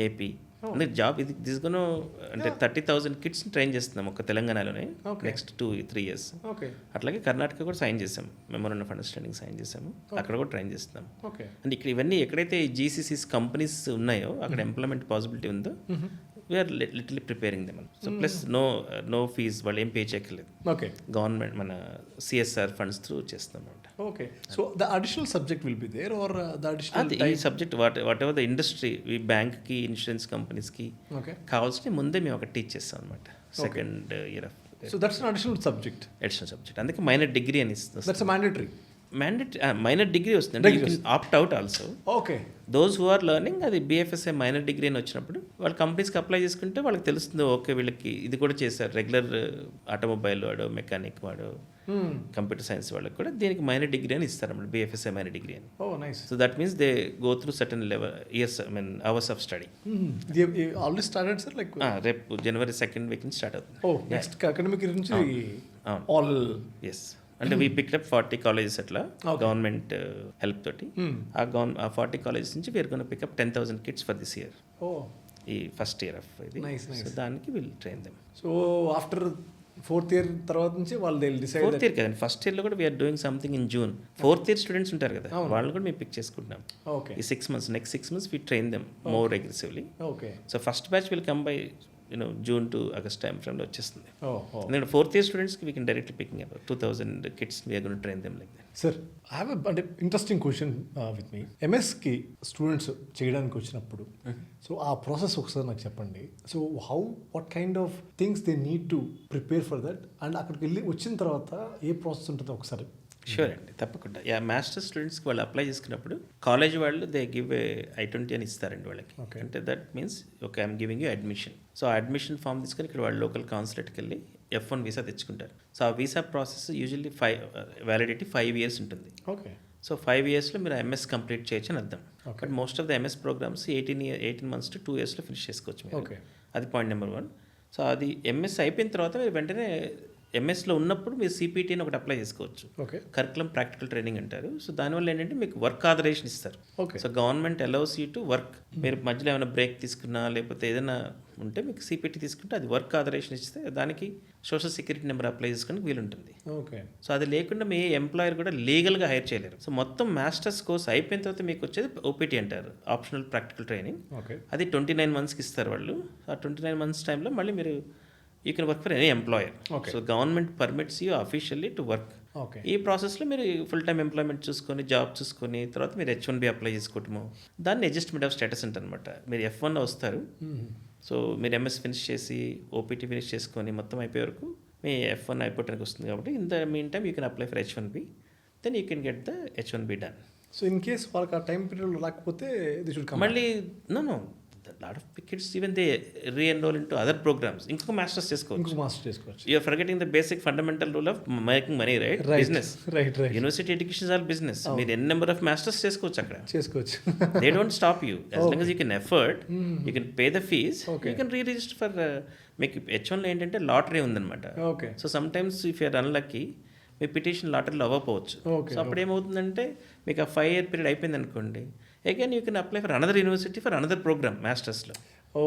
AP అంటే జాబ్ ఇది తీసుకుని అంటే 30,000 kids ట్రైన్ చేస్తున్నాం ఒక తెలంగాణలోనే నెక్స్ట్ 2-3 years. అట్లాగే కర్ణాటక కూడా సైన్ చేసాం, మెమోరాండం ఆఫ్ అండర్స్టాండింగ్ సైన్ చేసాము, అక్కడ కూడా ట్రైన్ చేస్తున్నాం. అంటే ఇక్కడ ఇవన్నీ ఎక్కడైతే GCCs కంపెనీస్ ఉన్నాయో అక్కడ ఎంప్లాయ్మెంట్ పాసిబిలిటీ ఉందో we're little preparing them. So plus no fees, వాళ్ళు ఏం పే చేయక్కర్లేదు, గవర్నమెంట్ మన CSR ఫండ్స్ త్రూ చేస్తాం అనమాట. So the additional subject will be there or the additional ఈ subject whatever the industry, ఈ బ్యాంక్కి, ఇన్సూరెన్స్ కంపెనీస్కి కావాల్సిన ముందే మేము ఒకటి టీచ్ చేస్తాం అనమాట, 2nd year of. So that's an additional subject. అందుకే మైనర్ డిగ్రీ అని ఇస్తుంది. That's mandatory. మైనర్ డిగ్రీ వస్తుంది, you can opt out also. Those who are learning అది BFSI మైనర్ డిగ్రీ అని వచ్చినప్పుడు వాళ్ళు కంపెనీస్కి అప్లై చేసుకుంటే వాళ్ళకి తెలుస్తుంది, ఓకే వీళ్ళకి ఇది కూడా చేశారు, రెగ్యులర్ ఆటోమొబైల్ వాడు, మెకానిక్ వాడు, కంప్యూటర్ సైన్స్ వాళ్ళకి కూడా దీనికి మైనర్ డిగ్రీ అని ఇస్తారు అన్నమాట, BFSI మైనర్ డిగ్రీ అని. So that means they go through certain years, hours of study. Already started sir, like రేపు January 2nd వీక్ నుంచి స్టార్ట్ అవుతుంది. నెక్స్ట్ అకాడమిక్ ఇయర్ నుంచి ఆల్. ఎస్, అంటే వీ పిక్డ్ అప్ 40 colleges అట్లా government help తోటి. ఆ 40 colleges నుంచి we are gonna pickup 10,000 kids for this year, ఈ ఫస్ట్ ఇయర్ ఆఫ్ ఇది. సో దానికి will train them. So after 4th year తర్వాత నుంచి వాళ్ళు దే డిసైడ్. 4th year కదండి, ఫస్ట్ ఇయర్లో కూడా we're doing something in June. 4th year students ఉంటారు కదా, వాళ్ళు కూడా మేము పిక్ చేసుకుంటున్నాం. ఈ 6 months, next 6 months we train them more aggressively. So first batch will come by June to August time frame లో వచ్చేస్తుంది. ఎందుకంటే 4th year స్టూడెంట్స్కి we can directly picking up 2,000 kids we're gonna train them like that. Sir I have అంటే interesting question with me. MSకి students చేయడానికి వచ్చినప్పుడు so ఆ process ఒకసారి నాకు చెప్పండి. So what kind of things they need to prepare for that, and అక్కడికి వెళ్ళి వచ్చిన తర్వాత ఏ ప్రాసెస్ ఉంటుందో ఒకసారి. షూర్ అండి, తప్పకుండా. మాస్టర్స్ స్టూడెంట్స్కి వాళ్ళు అప్లై చేసుకున్నప్పుడు కాలేజ్ వాళ్ళు దే గివ్ I-20 అని ఇస్తారండి వాళ్ళకి. అంటే that means okay I'm giving you admission. So ఆ అడ్మిషన్ ఫామ్ తీసుకొని ఇక్కడ వాళ్ళు లోకల్ కాన్సులేట్కి వెళ్ళి F1 వీసా తెచ్చుకుంటారు. సో ఆ visa process usually validity 5 years ఉంటుంది. సో 5 yearsలో మీరు MS కంప్లీట్ చేయొచ్చు అని అర్థం. But most of the MS programs 18 months to 2 yearsలో ఫినిష్ చేసుకోవచ్చు మీరు. అది పాయింట్ నెంబర్ 1. సో అది MS అయిపోయిన తర్వాత మీరు వెంటనే ఎంఎస్లో ఉన్నప్పుడు మీరు సిపిటి అని ఒకటి అప్లై చేసుకోవచ్చు. ఓకే. కరికులం ప్రాక్టికల్ ట్రైనింగ్ అంటారు. సో దానివల్ల ఏంటంటే మీకు వర్క్ ఆథరైజేషన్ ఇస్తారు. Okay. So government allows you to work. మీరు మధ్యలో ఏమైనా బ్రేక్ తీసుకున్నా లేకపోతే ఏదైనా ఉంటే మీకు సిపిటి తీసుకుంటే అది వర్క్ ఆథరైజేషన్ ఇస్తే దానికి సోషల్ సెక్యూరిటీ నెంబర్ అప్లై చేసుకోవడానికి వీలుంటుంది. ఓకే. సో అది లేకుండా మీ ఎంప్లాయర్ కూడా లీగల్గా హైర్ చేయలేరు. సో మొత్తం మాస్టర్స్ కోర్స్ అయిపోయిన తర్వాత మీకు వచ్చేది ఓపీటీ అంటారు, ఆప్షనల్ ప్రాక్టికల్ ట్రైనింగ్. ఓకే. అది 29 monthsకి ఇస్తారు వాళ్ళు. ఆ 29 months టైంలో మళ్ళీ మీరు you can work for any employer. So government permits you officially to work. Okay. ఈ ప్రాసెస్లో మీరు ఫుల్ టైం ఎంప్లాయ్మెంట్ చూసుకొని జాబ్ చూసుకొని తర్వాత మీరు H1B అప్లై చేసుకోవటము, దాన్ని అడ్జస్ట్మెంట్ ఆఫ్ స్టేటస్ అంటారనమాట. మీరు F1 వస్తారు. సో మీరు ఎంఎస్ ఫినిష్ చేసి ఓపీటీ ఫినిష్ చేసుకొని మొత్తం అయిపోయే వరకు మీ F1 అయిపోవడానికి వస్తుంది. కాబట్టి in the mean time you can apply for H1B, then you can get the H1B done. So in case వాళ్ళకి ఆ టైం పీరియడ్ రాకపోతే ది షుడ్ కమ్. మళ్ళీ no lot of kids even they re-enroll into other programs. ఇంకొక masters చేసుకోవచ్చు. You're forgetting the basic fundamental rule of making money, right? Business. Right. University education all business. మీరు ఎన్ని number of masters చేసుకోవచ్చు అక్కడ. They don't stop you as long as you can effort, you can pay the fees, you can re-register for. మీకు H1లో ఏంటంటే lottery ఉందన్నమాట. Okay. So sometimes if you're unlucky మీ petition లాటరీలో అవ్వకపోవచ్చు. సో అప్పుడు ఏమవుతుందంటే మీకు ఆ 5 year పీరియడ్ అయిపోయింది అనుకోండి, again you can apply for another university for another program మాస్టర్స్లో.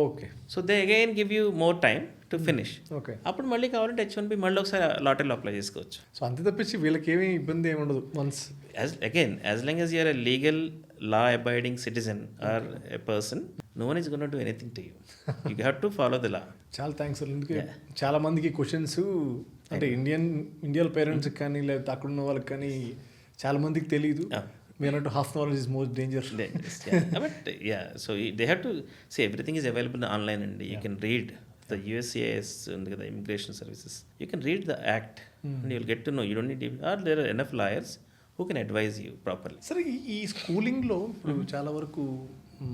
Okay. So they again give you more time to finish. Okay. అప్పుడు మళ్ళీ కావాలంటే H1B మళ్ళీ ఒకసారి లాటరీలో అప్లై చేసుకోవచ్చు. సో అంతే తప్పించి వీళ్ళకి ఏమీ ఇబ్బంది ఏమి ఉండదు. Once as long as you are a legal law abiding citizen or a person, no one is going to do anything to you. You have to follow the law. చాలా thanks sir. ఎందుకంటే చాలా మందికి questions అంటే Indian పేరెంట్స్కి కానీ లేకపోతే అక్కడ ఉన్న వాళ్ళకి కానీ చాలా మందికి తెలియదు. మీరు అన్నట్టు half knowledge is most dangerous. But yeah, so they have to see everything is available online and you can read the USCIS and the immigration services. You can read the act and you'll get to know. You don't need or there are enough lawyers who can advise you properly. సరే, ఈ స్కూలింగ్లో ఇప్పుడు చాలా వరకు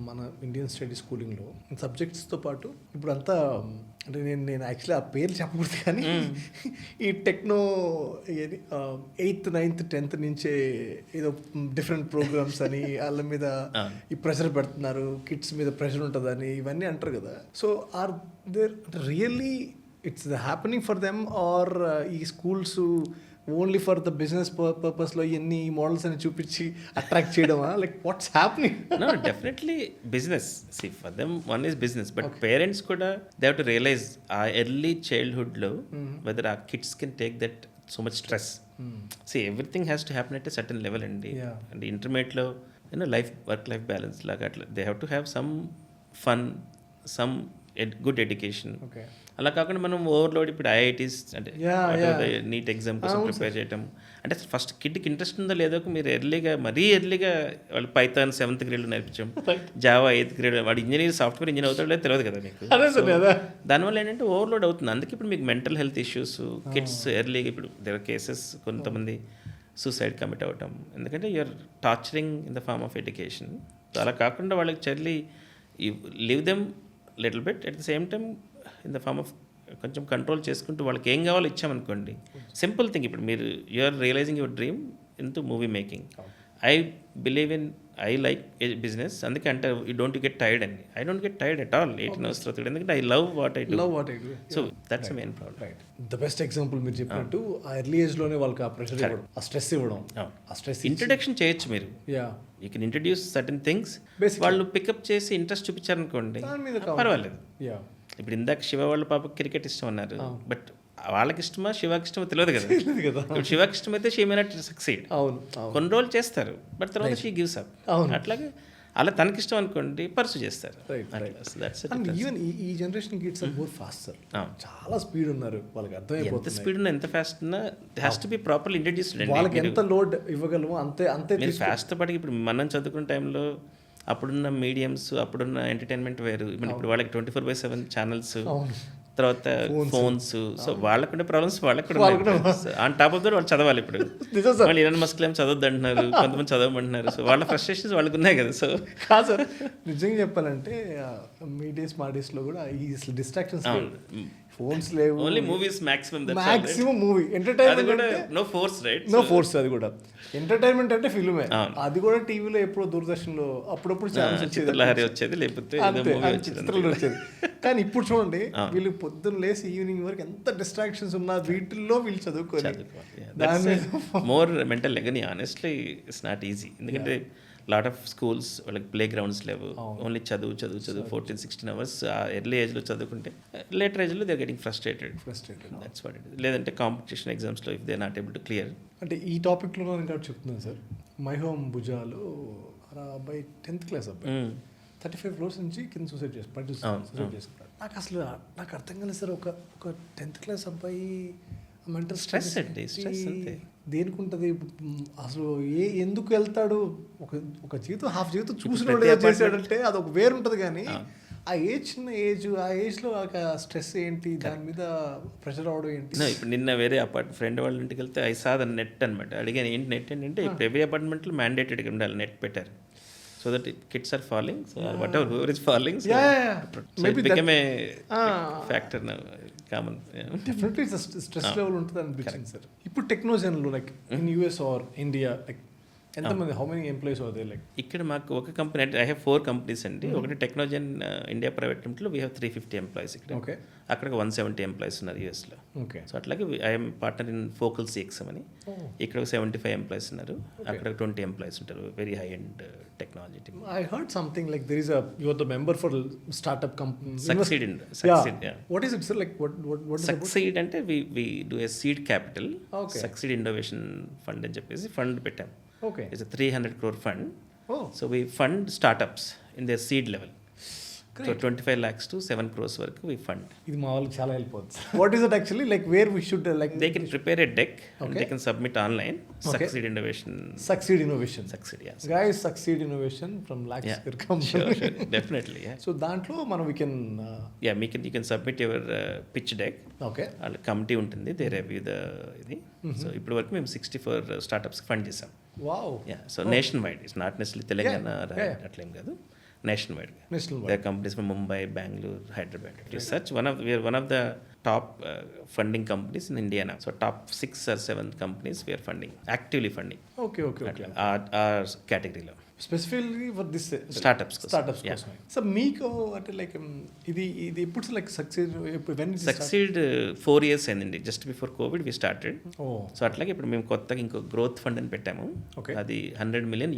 మన Indian study స్కూలింగ్లో సబ్జెక్ట్స్తో పాటు ఇప్పుడు అంతా అంటే నేను యాక్చువల్లీ ఆ పేర్లు చెప్పకూడదు కానీ ఈ టెక్నో 8th 9th 10th నుంచే ఏదో డిఫరెంట్ ప్రోగ్రామ్స్ అని వాళ్ళ మీద ఈ ప్రెషర్ పెడుతున్నారు, కిడ్స్ మీద ప్రెషర్ ఉంటుందని ఇవన్నీ అంటారు కదా. So are there really it's happening for them or ఈ schools only for the business పర్పస్లో ఇవన్నీ మోడల్స్ అని చూపించి అట్రాక్ట్ చేయడమా? Like what's happening? No, definitely business. See, for them one is business, but parents kuda they have to realize early childhood lo whether our kids can take that so much stress. See, everything has to happen at a certain level and intermediate lo work life balance laga they have to have some fun, some good education. Okay. అలా కాకుండా మనం overload ఇప్పుడు IITs అంటే NEET exam కోసం prepare చేయటం అంటే first కిడ్కి interest ఉందో లేదో మీరు ఎర్లీగా వాళ్ళు పైథాన్ 7th grade నేర్పించాం, జావా 8th grade, వాడు ఇంజనీర్ సాఫ్ట్వేర్ ఇంజనీర్ అవుతాడో లేదో తెలియదు కదా మీకు. దానివల్ల ఏంటంటే ఓవర్లోడ్ అవుతుంది. అందుకే ఇప్పుడు మీకు మెంటల్ హెల్త్ ఇష్యూస్ కిడ్స్ ఎర్లీగా ఇప్పుడు దేర్ ఆర్ కేసెస్ కొంతమంది సూసైడ్ కమిట్ అవ్వటం, ఎందుకంటే you're torturing in the form of education. So అలా కాకుండా వాళ్ళకి చర్లీ leave them little bit at the same time in the form of కొంచెం కంట్రోల్ చేసుకుంటూ వాళ్ళకి ఏం కావాలో ఇచ్చామనుకోండి. సింపుల్ థింగ్, ఇప్పుడు మీరు you're realizing your dream into movie making. I like business, అందుకే అంటే యూ డోంట్ గెట్ టైర్డ్ అని. I don't get tired at all 18 hours తర్వాత, ఎందుకంటే I love what I do. So that's main problem. The best example మీరు చెప్పినట్టు ఆ early ఏజ్లోనే వాళ్ళకి ఆ ప్రెషర్ ఇవ్వడం, ఆ స్ట్రెస్ ఇవ్వడం, ఆ స్ట్రెస్ ఇంట్రడక్షన్ చేయొచ్చు మీరు. You can introduce certain things, వాళ్ళు పికప్ చేసి ఇంట్రెస్ట్ చూపించారనుకోండి పర్వాలేదు. ఇప్పుడు ఇందాక శివ వాళ్ళ పాప క్రికెట్ ఇష్టం అన్నారు, బట్ వాళ్ళకి ఇష్టమా శివాకి ఇష్టమో తెలియదు కదా. ఇప్పుడు శివాకి ఇష్టమైతే షీ మే నాట్ సక్సీడ్. కొన్ని రోజులు చేస్తారు, బట్ తర్వాత షీ గివ్స్ అప్. అట్లాగే అలా తనకి ఇష్టం అనుకోండి పర్సు చేస్తారు. ఈవెన్ ఈ generation kids are more fast sir, చాలా స్పీడ్ ఉన్నారు. వాళ్ళకి అర్థమైపోతుంది ఎంత స్పీడ్ ఉన్నా ఎంత ఫాస్ట్ ఉన్నా has to be properly introduced. వాళ్ళకి ఎంత లోడ్ ఇవ్వగలమో అంతే మీరు ఫాస్ట్ పడికి. ఇప్పుడు మనం చదువుకున్న టైంలో అప్పుడున్న మీడియంస్, అప్పుడున్న ఎంటర్టైన్మెంట్ వేరు. ఇప్పుడు వాళ్ళకి 24/7 ఛానల్స్, తర్వాత ఫోన్స్. సో వాళ్ళకుండే ప్రాబ్లమ్స్ వాళ్ళకి ఆన్ టాప్ ఆఫ్ దట్ వాళ్ళు చదవాలి. ఇప్పుడు వాళ్ళు ఇలాన్ మస్క్ ఏం చదవద్దు అంటున్నారు, కొంతమంది చదవమంటున్నారు. సో వాళ్ళ ఫ్రస్ట్రేషన్స్ వాళ్ళకి ఉన్నాయి కదా. సో కాదు సార్, నిజంగా చెప్పాలంటే మీ డేస్ మా డేస్లో కూడా ఈ డిస్ట్రాక్షన్స్, ఫోన్స్ లేవు, only movies maximum movie entertainment, no force, right? No force. అది కూడా ఎంటర్టైన్మెంట్ అంటే ఫిల్మే, అవును. అది కూడా టీవీలో ఎప్పుడో దూరదర్శన్లో అప్పుడప్పుడు ఛానల్స్ వచ్చేది, చిత్రలహరి వచ్చేది, లేకపోతే ఏదో అంతే, movie అంతే, వచ్చేది. చిత్రాలు వచ్చేది. కానీ ఇప్పుడు చూడండి, వీళ్ళు పొద్దున్న లేసి ఈవినింగ్ వరకు ఎంత డిస్ట్రాక్షన్స్ ఉన్నా వీటిల్లో వీళ్ళు చదువుకోవాలి. దాని మీద మోర్ మెంటల్ లెగని ఆనెస్ట్లీ ఇట్స్ నాట్ ఈజీ. ఎందుకంటే లాట్ ఆఫ్ స్కూల్స్ వాళ్ళకి ప్లే గ్రౌండ్స్ లేవు, ఓన్లీ చదువు 14-16 అవర్స్ ఆ ఎర్లీ ఏజ్లో చదువుకుంటే లేటర్ ఏజ్లో they getting frustrated. That's what it. లేదంటే కాంపిటీషన్ ఎగ్జామ్స్లో if they not able to clear. అంటే ఈ టాపిక్లో నేను కాబట్టి చెప్తున్నాను సార్, మై హోమ్ భుజాలు అబ్బాయి 10th క్లాస్ అబ్బాయి 35 floors నుంచి కింద సూసైడ్ చేసుకున్నాడు. నాకు అసలు నాకు అర్థం కాలేదు సార్, ఒక 10th క్లాస్ అబ్బాయి మెంటల్ స్ట్రెస్ అండి, స్ట్రెస్ అంతే. దేనికి ఉంటుంది అసలు, ఎందుకు వెళ్తాడు? ఒక జీవితం హాఫ్ జీవితం చూసిన చేశాడంటే అది ఒక వేరు ఉంటుంది. కానీ ఆ ఏజ్, చిన్న ఏజ్, ఆ ఏజ్లో స్ట్రెస్ ఏంటి, దాని మీద ప్రెషర్ అవడం ఏంటి? ఇప్పుడు నిన్న వేరే ఫ్రెండ్ వాళ్ళ ఇంటికి వెళ్తే ఐ సా ద నెట్ అనమాట. అడిగాను ఏంటి నెట్ ఏంటంటే ఇప్పుడు ఎవ్రీ అపార్ట్మెంట్లో మ్యాండేటెడ్గా ఉండాలి నెట్ పెట్టారు. So that kids are falling, so whatever whoever is falling, so maybe it became a factor now, common. Definitely stress level ఉంటుంది అనిపించింది సార్. ఇప్పుడు టెక్నోజన్లో like in US or India like ఎంతమంది, how many employees are there? Like ఇక్కడ మాకు ఒక company అంటే I have 4 companies అండి. ఒకటి టెక్నోజన్ ఇండియా ప్రైవేట్ లిమిటెడ్లో వీ హ్యావ్ 350 ఎంప్లాయీస్ ఇక్కడ. ఓకే. అక్కడ 170 ఎంప్లాయీస్ ఉన్నారు యూఎస్లో. ఓకే. సో అట్లాగే I'm partner in focal CXM అని. ఇక్కడ 75 ఎంప్లాయీస్ ఉన్నారు, అక్కడ 20 ఎంప్లాయీస్ ఉంటారు. Very high and technology team. I heard something like there is you are the member for startup company. Succeed. Yeah. What is it, sir? Like what is Succeed అంటే we do a seed capital. Okay. Succeed Innovation Fund అని చెప్పేసి fund పెట్టాం. Okay. It's a 300 crore fund. Oh. So we fund startups in their seed level. Great. So 25 lakhs to 7 crores వరకు we fund. ఇది మా వాళ్ళకి చాలా help అవుతుంది. What is it actually like? Where we should like They can prepare a deck and Okay. they can submit online. Okay. Succeed Innovation. Succeed Innovation. Succeed, yes. Guys, Succeed Innovation from Lax Chepuri. Sure. Definitely, yeah. So దాంట్లో మనం we can Yeah, you can submit your pitch deck. okay. వాళ్ళ committee ఉంటుంది, they review the ఇది. So ఇప్పటి వరకు మేము 64 స్టార్టప్స్కి fund చేసాం. Wow. Yeah, so nation wide, it's not Nestlé Telangana అట్లేం కాదు, national wide. There are companies from Mumbai, Bangalore, Hyderabad. Research we are one of the top funding companies in India now. So top 6 or 7 companies we are funding, actively funding. Okay. Our category లో specifically for this startups కోసం. So మీకు అంటే like ఇది ఎప్పుడు like succeed 4 years అయిందండి. Just before COVID we started. So అట్లాగే ఇప్పుడు మేము కొత్తగా ఇంకో గ్రోత్ ఫండ్ అని పెట్టాము. అది $100 million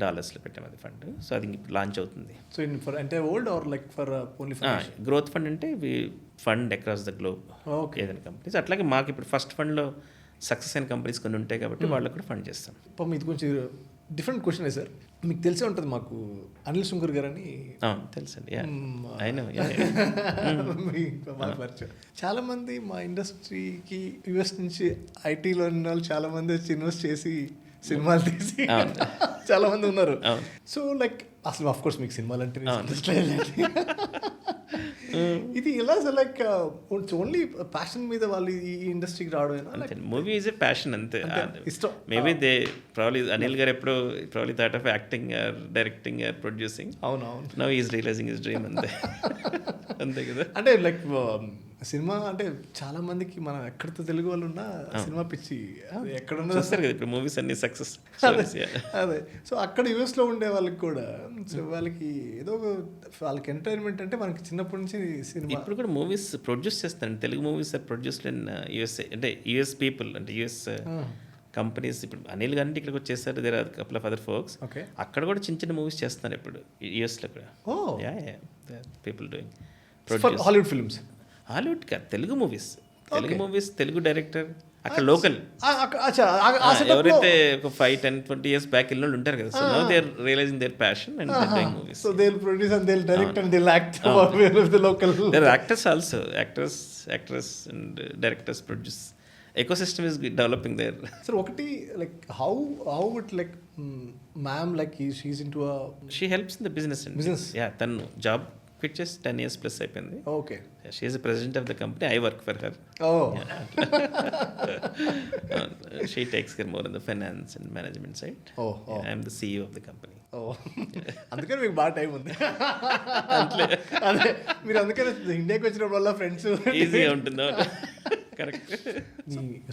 డాలర్స్లో పెట్టాము అది ఫండ్. సో అది ఇప్పుడు లాంచ్ అవుతుంది. So in for entire world or like for only for growth fund అంటే we fund across the globe ఏదైనా కంపెనీస్. అట్లాగే మాకు ఇప్పుడు ఫస్ట్ ఫండ్లో సక్సెస్ అయిన కంపెనీస్ కొన్ని ఉంటాయి కాబట్టి వాళ్ళకు కూడా ఫండ్ చేస్తాం. ఇది కొంచెం డిఫరెంట్ క్వశ్చన్ సార్, మీకు తెలిసే ఉంటుంది, మాకు అనిల్ శుంకర్ గారు అని తెలుసండి. అయినా చాలా మంది మా ఇండస్ట్రీకి యుఎస్ నుంచి ఐటీలో ఉన్న వాళ్ళు చాలా మంది వచ్చి ఇన్వెస్ట్ చేసి సినిమాలు తీసి చాలా మంది ఉన్నారు. సో లైక్ అసలు ఆఫ్ కోర్స్ మీకు సినిమాలు అంటే ఇది ఎలా సార్, లైక్ ఓన్లీ ప్యాషన్ మీద వాళ్ళు ఈ ఇండస్ట్రీకి రావడం? మూవీ ఈజ్ ఎ ప్యాషన్ అంతే, ఇష్టం. Maybe they probably Anil garu ఎప్పుడు probably thought of acting or directing or producing. అవునవును. Now is realizing his dream అంతే. అంతే కదా. అంటే లైక్ సినిమా అంటే చాలా మందికి మనం ఎక్కడితో తెలుగు వాళ్ళు ఉన్నా సినిమా పిచ్చి ఎక్కడ చూస్తారు కదా ఇప్పుడు మూవీస్ అన్ని సక్సెస్. అదే. సో అక్కడ యూఎస్లో ఉండే వాళ్ళకి కూడా వాళ్ళకి ఏదో వాళ్ళకి ఎంటర్టైన్మెంట్ అంటే మనకి చిన్నప్పటి నుంచి సినిమా. ఇప్పుడు కూడా మూవీస్ ప్రొడ్యూస్ చేస్తాను, Telugu movies are produced in USA. అంటే యూఎస్ పీపుల్ అంటే యూఎస్ కంపెనీస్. ఇప్పుడు అనిల్ గారి ఇక్కడికి వచ్చేసారు, there are couple of other folks. అక్కడ కూడా చిన్న చిన్న మూవీస్ చేస్తున్నారు ఇప్పుడు యూఎస్లో కూడా. People doing Hollywood films. Hollywood కాదు, తెలుగు మూవీస్, తెలుగు డైరెక్టర్ అక్కడ లోకల్ ఎవరైతే ఒక 5-10-20 years బ్యాక్ వెళ్ళిన వాళ్ళు ఉంటారు కదా. So now they are realising their passion and they are doing movies. So they will produce and they will direct and they will act with the local. They are actors also, actors and directors produce. ecosystem is developing there. Sir, ఒకటి like how it like ma'am like she's into a she helps in the business. Yeah, తను job quit చేసి 10 years plus అయిపోయింది. Okay. Yeah, she is the president of the company. I work for her. Oh. She takes care more on the finance and management side. Oh. Yeah, I am the CEO of the company. Oh. అందుకని మీకు బాగా time ఉంది. అదే మీరు అందుకని ఇండియాకి వచ్చినప్పుడు వల్ల ఫ్రెండ్స్ ఈజీగా ఉంటుందో. Correct.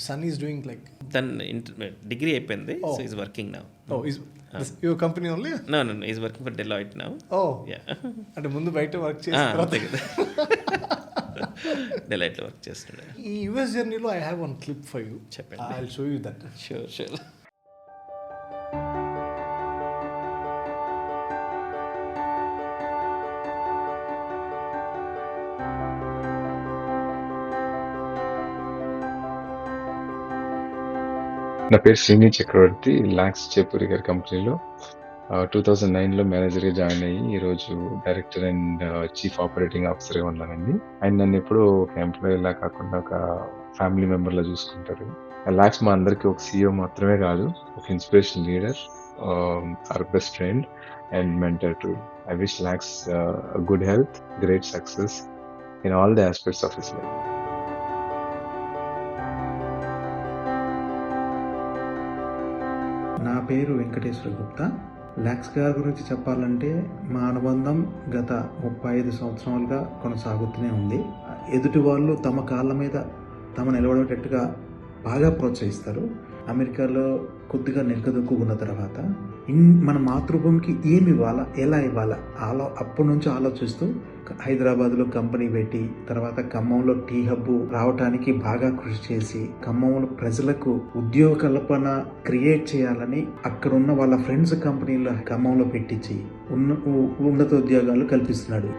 Son is doing like తన డిగ్రీ అయిపోయింది, so is working now. Oh is your company only? No is working for Deloitte now. Oh yeah, అంటే ముందు బయట వర్క్ చేసి అంతే కదా, డెలాయిట్లో వర్క్ చేస్తున్నాడు. ఈ యుఎస్ జర్నీలో I have one clip for you. చెప్పండి. I will show you that. Sure. నా పేరు శ్రీని చక్రవర్తి. లాక్స్ చెపురి గారి కంపెనీలో 2009లో మేనేజర్గా జాయిన్ అయ్యి ఈరోజు డైరెక్టర్ అండ్ చీఫ్ ఆపరేటింగ్ ఆఫీసర్గా ఉన్నానండి. ఆయన నన్ను ఎప్పుడూ ఒక ఎంప్లాయీ లా కాకుండా ఒక ఫ్యామిలీ మెంబర్లా చూసుకుంటారు. లాక్స్ మా అందరికీ ఒక CEO మాత్రమే కాదు, ఒక inspiration leader, our best friend and mentor to. I wish lakhs good health, great success in all the aspects of his life. నా పేరు వెంకటేశ్వర గుప్తా. లాక్స్ గారి గురించి చెప్పాలంటే మా అనుబంధం గత 35 సంవత్సరాలుగా కొనసాగుతూనే ఉంది. ఎదుటి వాళ్ళు తమ కాళ్ళ మీద తమ నిలబడేటట్టుగా బాగా ప్రోత్సహిస్తారు. అమెరికాలో కొద్దిగా నెలకొదుక్కున్న తర్వాత మన మాతృభూమికి ఏమి ఇవ్వాలా, ఎలా ఇవ్వాలా అప్పటి నుంచి ఆలోచిస్తూ హైదరాబాద్లో కంపెనీ పెట్టి తర్వాత ఖమ్మంలో టీ హబ్ రావటానికి బాగా కృషి చేసి ఖమ్మంలో ప్రజలకు ఉద్యోగ కల్పన క్రియేట్ చేయాలని అక్కడ ఉన్న వాళ్ళ ఫ్రెండ్స్ కంపెనీలో ఖమ్మంలో పెట్టించి ఉన్నత ఉద్యోగాలు కల్పిస్తున్నాడు.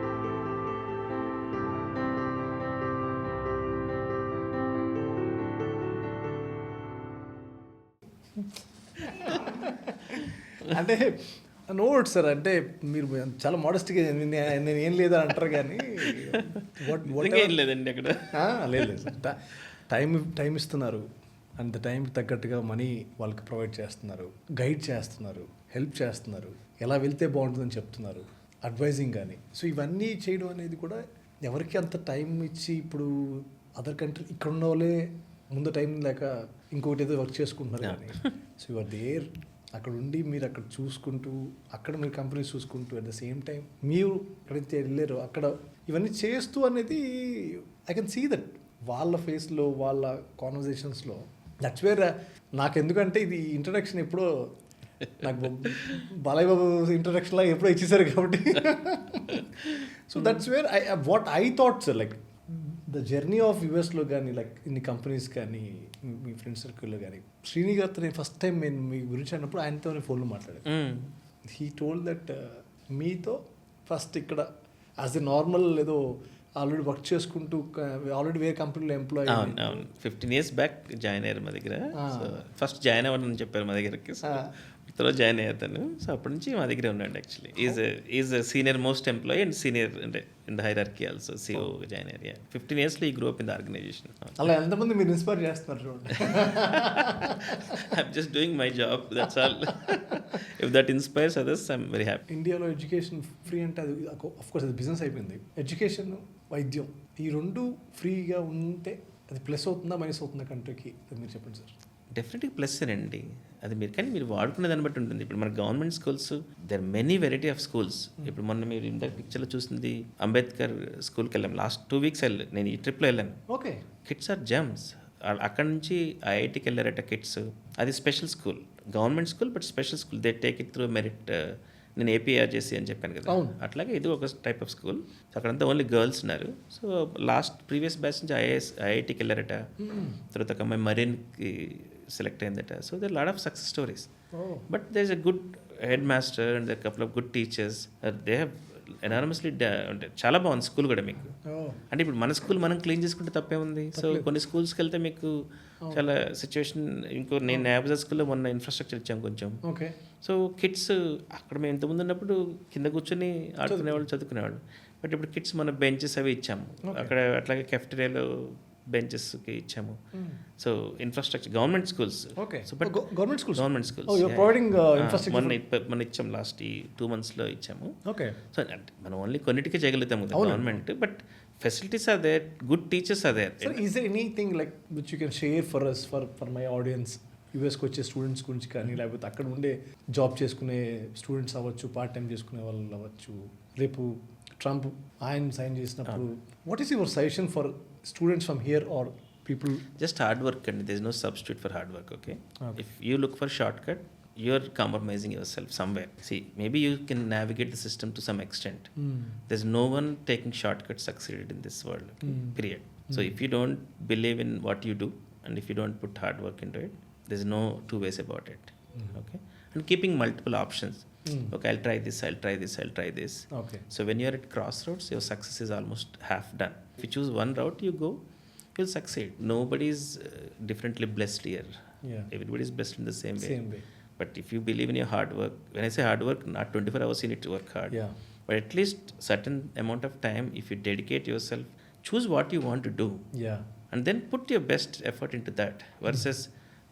అంటే నోట్ సార్, అంటే మీరు చాలా మోడెస్ట్గా నేను ఏం లేదా అంటారు కానీ ఏం లేదండి అక్కడ. లేదు సార్, టైం ఇస్తున్నారు, అంత టైంకి తగ్గట్టుగా మనీ వాళ్ళకి ప్రొవైడ్ చేస్తున్నారు, గైడ్ చేస్తున్నారు, హెల్ప్ చేస్తున్నారు, ఎలా వెళ్తే బాగుంటుందని చెప్తున్నారు, అడ్వైజింగ్ కానీ. సో ఇవన్నీ చేయడం అనేది కూడా ఎవరికి అంత టైం ఇచ్చి ఇప్పుడు అదర్ కంట్రీ ఇక్కడ ఉన్న వాళ్ళే ముందు టైం లేక ఇంకొకటి ఏదో వర్క్ చేసుకుంటున్నారు కానీ సో యువర్ దేర్, అక్కడ ఉండి మీరు అక్కడ చూసుకుంటూ అక్కడ మీరు కంపెనీస్ చూసుకుంటూ అట్ ద సేమ్ టైం మీరు ఎక్కడైతే వెళ్ళారో అక్కడ ఇవన్నీ చేస్తూ అనేది ఐ కెన్ సీ దట్ వాళ్ళ ఫేస్లో వాళ్ళ కాన్వర్జేషన్స్లో. దట్స్ వేర్ నాకు ఎందుకంటే ఇది ఇంట్రడక్షన్ ఎప్పుడో నాకు బాలయ్య బాబు ఇంట్రడక్షన్ లాగా ఎప్పుడో ఇచ్చేసారు కాబట్టి so that's where what I thought sir, like the journey of యూఎస్లో కానీ లైక్ ఇన్ని కంపెనీస్ కానీ మీ ఫ్రెండ్ సర్కిల్లో కానీ. శ్రీని గారితో నేను ఫస్ట్ టైం నేను మీ గురించి అన్నప్పుడు ఆయనతో నేను ఫోన్లో మాట్లాడాను. హీ టోల్డ్ దట్ మీతో ఫస్ట్ ఇక్కడ యాజ్ ఎ నార్మల్ ఏదో ఆల్రెడీ వర్క్ చేసుకుంటూ ఆల్రెడీ వేరే కంపెనీలో ఎంప్లాయీ. అవును 15 years బ్యాక్ జాయిన్ అయ్యారు మా దగ్గర. సో ఫస్ట్ జాయిన్ అవ్వని చెప్పారు మా దగ్గరకి, తర్వాత జాయిన్ అయ్యాను. సో అప్పటి నుంచి మా దగ్గరే ఉన్నాడు. Actually is senior most employee and senior అంటే in the hierarchy also CEO join అయ్యారు. 15 yearsలో ఈ grew up in the organization. అలా ఎంతమంది మీరు ఇన్స్పైర్ చేస్తున్నారు చూడండి. I'm just doing my job, that's all. If that inspires others I'm very happy. ఇండియాలో ఎడ్యుకేషన్ ఫ్రీ అంటే అది ఆఫ్కోర్స్ అది బిజినెస్ అయిపోయింది. ఎడ్యుకేషన్, వైద్యం ఈ రెండు ఫ్రీగా ఉంటే అది ప్లస్ అవుతుందా మైనస్ అవుతుందా కంట్రీకి, మీరు చెప్పండి సార్. డెఫినెట్గా ప్లస్ అండి అది. మీరు కానీ మీరు వాడుకునే దాన్ని బట్టి ఉంటుంది. ఇప్పుడు మన government schools there many variety of schools. ఇప్పుడు మొన్న మీరు ఇందాక పిక్చర్లో చూసింది అంబేద్కర్ స్కూల్కి వెళ్ళాం. లాస్ట్ 2 weeks నేను ఈ ట్రిప్లో వెళ్ళాను. Okay, kids are gems. అక్కడ నుంచి ఐఐటికి వెళ్ళారట కిడ్స్. అది special school, government school but special school. They take it through merit. నేను ఏపీఆర్ చేసి అని చెప్పాను కదా, అట్లాగే ఇది ఒక టైప్ ఆఫ్ స్కూల్. సో అక్కడంతా ఓన్లీ గర్ల్స్ ఉన్నారు. సో ప్రీవియస్ బ్యాచ్ నుంచి ఐఐటికి వెళ్ళారట. తర్వాత ఒక అమ్మాయి మరీన్కి సెలెక్ట్ అయిందట. So they lot of success stories. But there is a good headmaster and there couple of good teachers. They have unanimously అంటే చాలా బాగుంది స్కూల్ కూడా మీకు. అంటే ఇప్పుడు మన స్కూల్ మనం క్లీన్ చేసుకుంటే తప్పే ఉంది. సో కొన్ని స్కూల్స్కి వెళ్తే మీకు చాలా సిచ్యువేషన్. నేను నేబజర్ స్కూల్లో మొన్న ఇన్ఫ్రాస్ట్రక్చర్ ఇచ్చాము కొంచెం. ఓకే. సో కిడ్స్ అక్కడ మేము ఇంతకుముందు ఉన్నప్పుడు కింద కూర్చొని ఆడుకునేవాళ్ళు, చదువుకునేవాళ్ళు. బట్ ఇప్పుడు కిడ్స్ మన బెంచెస్ అవి ఇచ్చాము అక్కడ. అట్లాగే కెఫ్టేరియాలో బెంచెస్కి ఇచ్చాము. So infrastructure government schools. So but government schools మన ఇచ్చాము లాస్ట్ ఈ 2 monthsలో ఇచ్చాము. ఓకే. సో మనం ఓన్లీ కొన్నిటికే చేయగలుగుతాము government. But facilities are there, good teachers are there. Sir, is there anything like which you can share for us, for my audience, యూఎస్కి వచ్చే students గురించి కానీ, లేకపోతే అక్కడ ఉండే జాబ్ చేసుకునే స్టూడెంట్స్ అవ్వచ్చు, పార్ట్ టైం చేసుకునే వాళ్ళు అవ్వచ్చు, రేపు ట్రంప్ ఆయన సైన్ చేసినప్పుడు what is your suggestion for students from here or people Just hard work, and there's no substitute for hard work, okay? Okay. If you look for shortcut, you're compromising yourself somewhere. See, maybe you can navigate the system to some extent. There's no one taking shortcuts succeeded in this world, okay? Period. So if you don't believe in what you do, and if you don't put hard work into it, there's no two ways about it, okay? And keeping multiple options. Okay, I'll try this, I'll try this, I'll try this. Okay. So when you're at crossroads, your success is almost half done. If you choose one route, you go, you'll succeed. Nobody's differently blessed here. Yeah. Everybody's blessed in the same way. Same way. But if you believe in your hard work, when I say hard work, not 24 hours you need to work hard. Yeah. But at least certain amount of time, if you dedicate yourself, choose what you want to do. Yeah. And then put your best effort into that. Versus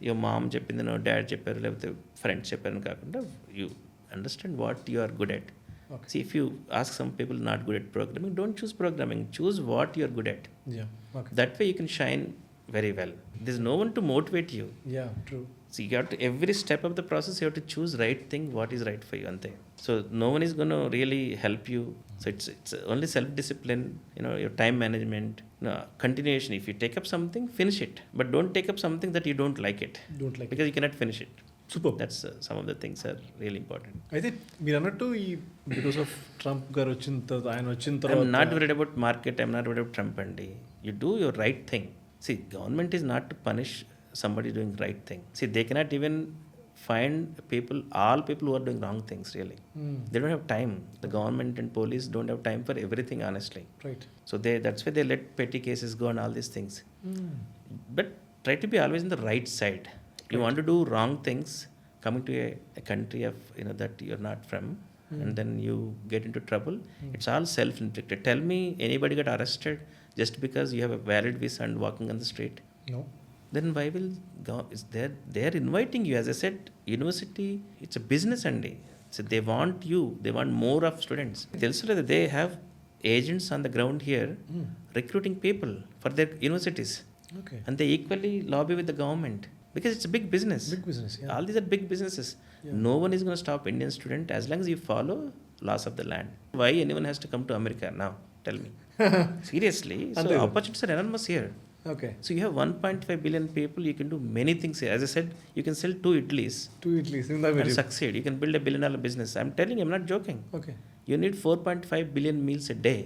your mom చెప్పిందనో dad చెప్పారు లేకపోతే friends చెప్పారని కాకుండా you understand what you are good at. Okay. See, if you ask some people not good at programming, don't choose programming. Choose what you are good at. Yeah. Okay. That way you can shine very well. There's no one to motivate you. Yeah, true. So you have to, every step of the process, you have to choose right thing, what is right for you. Ante. So no one is going to really help you. So it's only self-discipline, your time management, continuation. If you take up something, finish it. But don't take up something that you don't like it. Don't like because you cannot finish it. Super. That's some of the things are really important. అయితే మీరు అన్నట్టు ఈ because of Trump గారు వచ్చిన తర్వాత ఆయన వచ్చిన I'm తర్వాత not worried about market. I'm not worried about Trump andi. You do your right thing. See, government is not to punish somebody doing right thing. See, they cannot even find all people who are doing wrong things really. They don't have time. The government and police don't have time for everything, honestly. Right. So that's why they let petty cases go and all these things. But try to be always in the right side. You want to do wrong things, coming to a country of that you're not from, and then you get into trouble. It's all self-inflicted. Tell me anybody got arrested just because you have a valid visa and walking on the street? No. Then why will they're inviting you? As I said, university, it's a business andi. So they want you. They want more of students. They have agents on the ground here recruiting people for their universities. Okay. And they equally lobby with the government. Because it's a big business. Big business, yeah. All these are big businesses. Yeah. No one is going to stop Indian student as long as you follow laws of the land. Why anyone has to come to America now? Tell me. Seriously. So opportunities are enormous here. Okay. So you have 1.5 billion people. You can do many things here. As I said, you can sell 2 idlis. 2 idlis. And succeed. You can build a $1 billion business. I'm telling you, I'm not joking. Okay. You need 4.5 billion meals a day.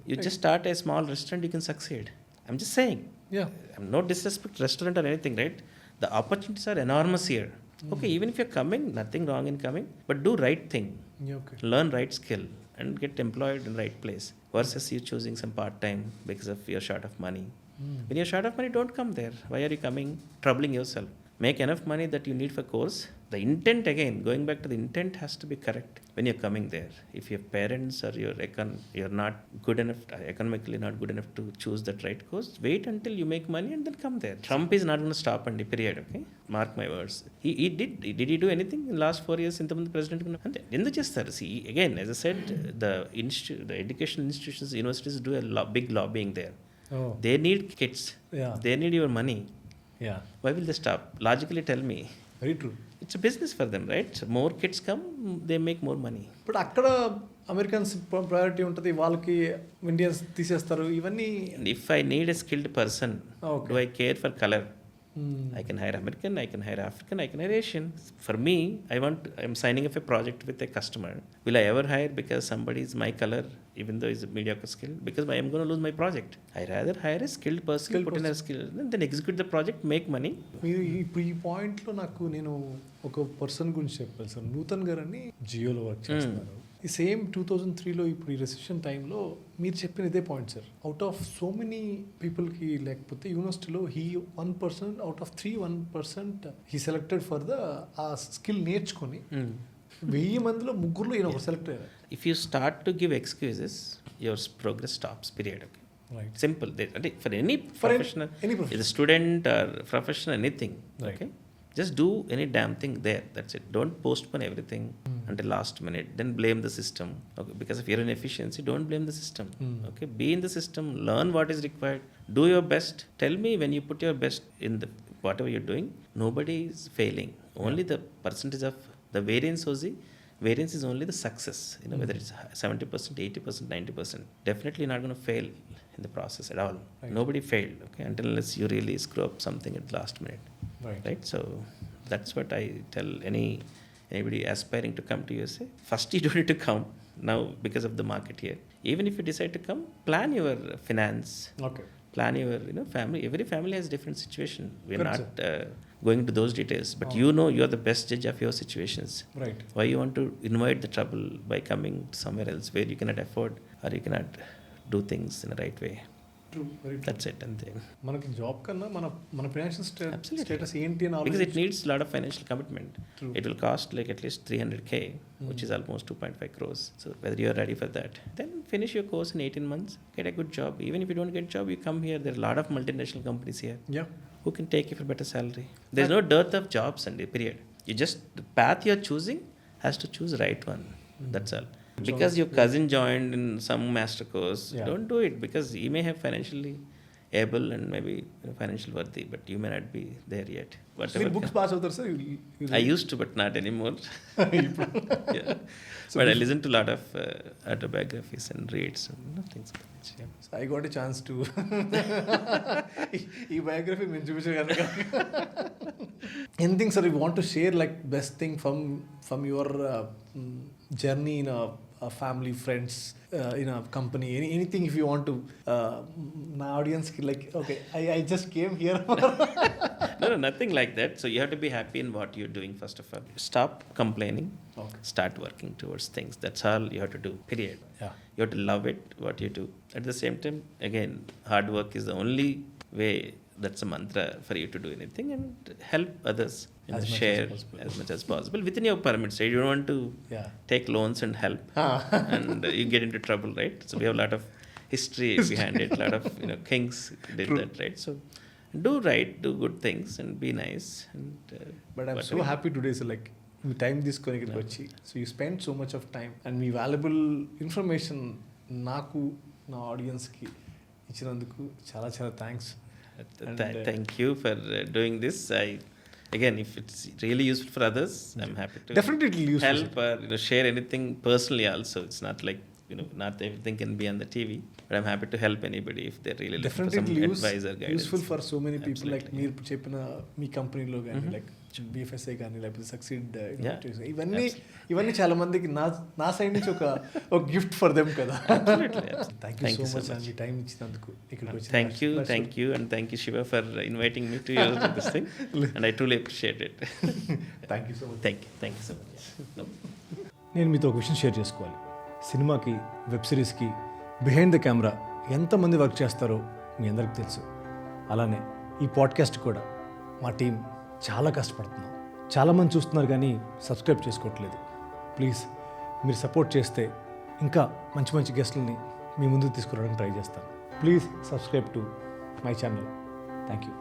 You just start a small restaurant, you can succeed. I'm just saying. Yeah. I'm no disrespect restaurant or anything, right? The opportunities are enormous here. Okay, even if you're coming, nothing wrong in coming, but do right thing. Yeah, okay. Learn right skill and get employed in right place. Versus you choosing some part-time because of you're short of money. When you're short of money, don't come there. Why are you coming? Troubling yourself. Make enough money that you need for course. The intent, again, going back to the intent has to be correct when you're coming there. If your parents or you're not good enough, economically not good enough to choose that right course, wait until you make money and then come there. Trump is not going to stop and period, okay? Mark my words. Did he do anything in the last 4 years? ఇంతమంది president ఎందుకు చేస్తారు? See, again, as I said, the educational institutions, universities do a big lobbying there. Oh. They need kids. Yeah. They need your money. Yeah. Why will they stop? Logically tell me. Very true. It's a business for them, right? So more kids come, they make more money. But అక్కడ Americans priority ఉంటుంది, వాళ్ళకి Indians తీసేస్తారు ఇవన్నీ. And if I need a skilled person, Okay. do I care for color? I can hire American, I can hire African, I can hire Asian. For me, I'm signing up a project with a customer. Will I ever hire because somebody is my color, even though he's a mediocre skill? Because I am going to lose my project. I rather hire a skilled person, put in a skill, then execute the project, make money. మీరు ఇప్పుడు ఈ పాయింట్లో నేను ఒక person గురించి చెప్పాలి sir. Nutan గారు అని జియోలో వర్క్ చేస్తున్నారు. ఈ సేమ్ 2003లో ఇప్పుడు ఈ రెసిషన్ టైంలో మీరు చెప్పిన ఇదే point sir. Out of so many పీపుల్కి, లేకపోతే యూనివర్సిటీలో 1% out of 1% he selected for ఆ స్కిల్ నేర్చుకొని 1000 మందిలో 3 ఈయన ఒక సెలెక్ట్ అయ్యారు. If you start to give excuses, your progress stops, period. Okay. Right. Simple. For any professional, any profession. is a student or professional, anything. Right. Okay. Just do any damn thing there. That's it. Don't postpone everything until last minute. Then blame the system. Okay. Because if you're in efficiency, don't blame the system. Okay. Be in the system. Learn what is required. Do your best. Tell me when you put your best in whatever you're doing, nobody is failing. Only the percentage of the variance variance is only the success. Whether it's 70%, 80%, 90%. Definitely not going to fail in the process at all. Nobody failed, okay, until unless you really screw up something at the last minute. Right? So that's what I tell anybody aspiring to come to USA. First, you don't need to come now because of the market here. Even if you decide to come, plan your finance. Okay. Plan your family. Every family has different situation. We're not going into those details, but you know you are the best judge of your situations. Right. Why you want to invite the trouble by coming somewhere else where you cannot afford or you cannot do things in the right way. True. Very true. That's it. And then మనకి job కన్నా మన financial status ఏంటి అని because it needs a lot of financial commitment. True. It will cost like at least 300K, which is almost 2.5 crores. So whether you are ready for that, then finish your course in 18 months, get a good job. Even if you don't get job, you come here. There are a lot of multinational companies here who can take you for better salary. There's no dearth of jobs and period. You just, the path you're choosing has to choose right one. That's all. Because your cousin joined in some master course, don't do it, because he may have financially able and maybe financial worthy, but you may not be there yet. మీరు books pass అవుతారు sir? I used to, but not anymore. Yeah. So but I listen to a lot of autobiographies and reads and things like that. Yeah. So I got a chance to ఈ biography మేము చూపించగలను. Anything sir you want to share, like best thing from your journey in a family, friends, in a company, anything if you want to my audience like, okay, I just came here. No, nothing like that. So you have to be happy in what you're doing first of all. Stop complaining. Okay. Start working towards things. That's all you have to do, period. Yeah. You have to love it, what you do. At the same time, again, hard work is the only way, that's a mantra for you to do anything, and help others, share as much as possible within your permits. Right? You don't want to take loans and help, and you get into trouble, right? So we have a lot of history behind it. A lot of kings did that, right? So do right, do good things, and be nice. And but I'm so happy today, so like me time తీసుకొని ఇక్కడికి వచ్చి, so you spend so much of time and me valuable information నాకు, నా ఆడియన్స్కి ఇచ్చినందుకు చాలా చాలా thanks. Thank you for doing this. Again, if it's really useful for others, I'm happy to definitely help or share anything personally also. It's not like not everything can be on the TV, but I'm happy to help anybody if they're really looking for some advice or guidance. Useful for so many people. Like మీరు చెప్పిన మీ కంపెనీలో కానీ, like BFSI కానీ, లేకపోతే succeed, ఇవన్నీ చాలా మందికి నా సైడ్ నుంచి ఒక గిఫ్ట్ ఫర్ దెమ్ కదా. Thank you so much me time ఇచ్చినందుకు ఇక్కడికి వచ్చి. Thank you and thank you Shiva for inviting me to your this thing, and I truly appreciate it. Thank you so much. Thank you so much. నేను మీతో ఒక విషయం share చేసుకోవాలి. సినిమాకి, web సిరీస్కి behind the camera ఎంతమంది work చేస్తారో మీ అందరికి తెలుసు. అలానే ఈ పాడ్కాస్ట్ కూడా మా టీం చాలా కష్టపడుతున్నాం. చాలామంది చూస్తున్నారు కానీ సబ్స్క్రైబ్ చేసుకోవట్లేదు. ప్లీజ్ మీరు సపోర్ట్ చేస్తే ఇంకా మంచి మంచి గెస్ట్లని మీ ముందుకు తీసుకురావడానికి ట్రై చేస్తాను. Please subscribe to my channel. Thank you.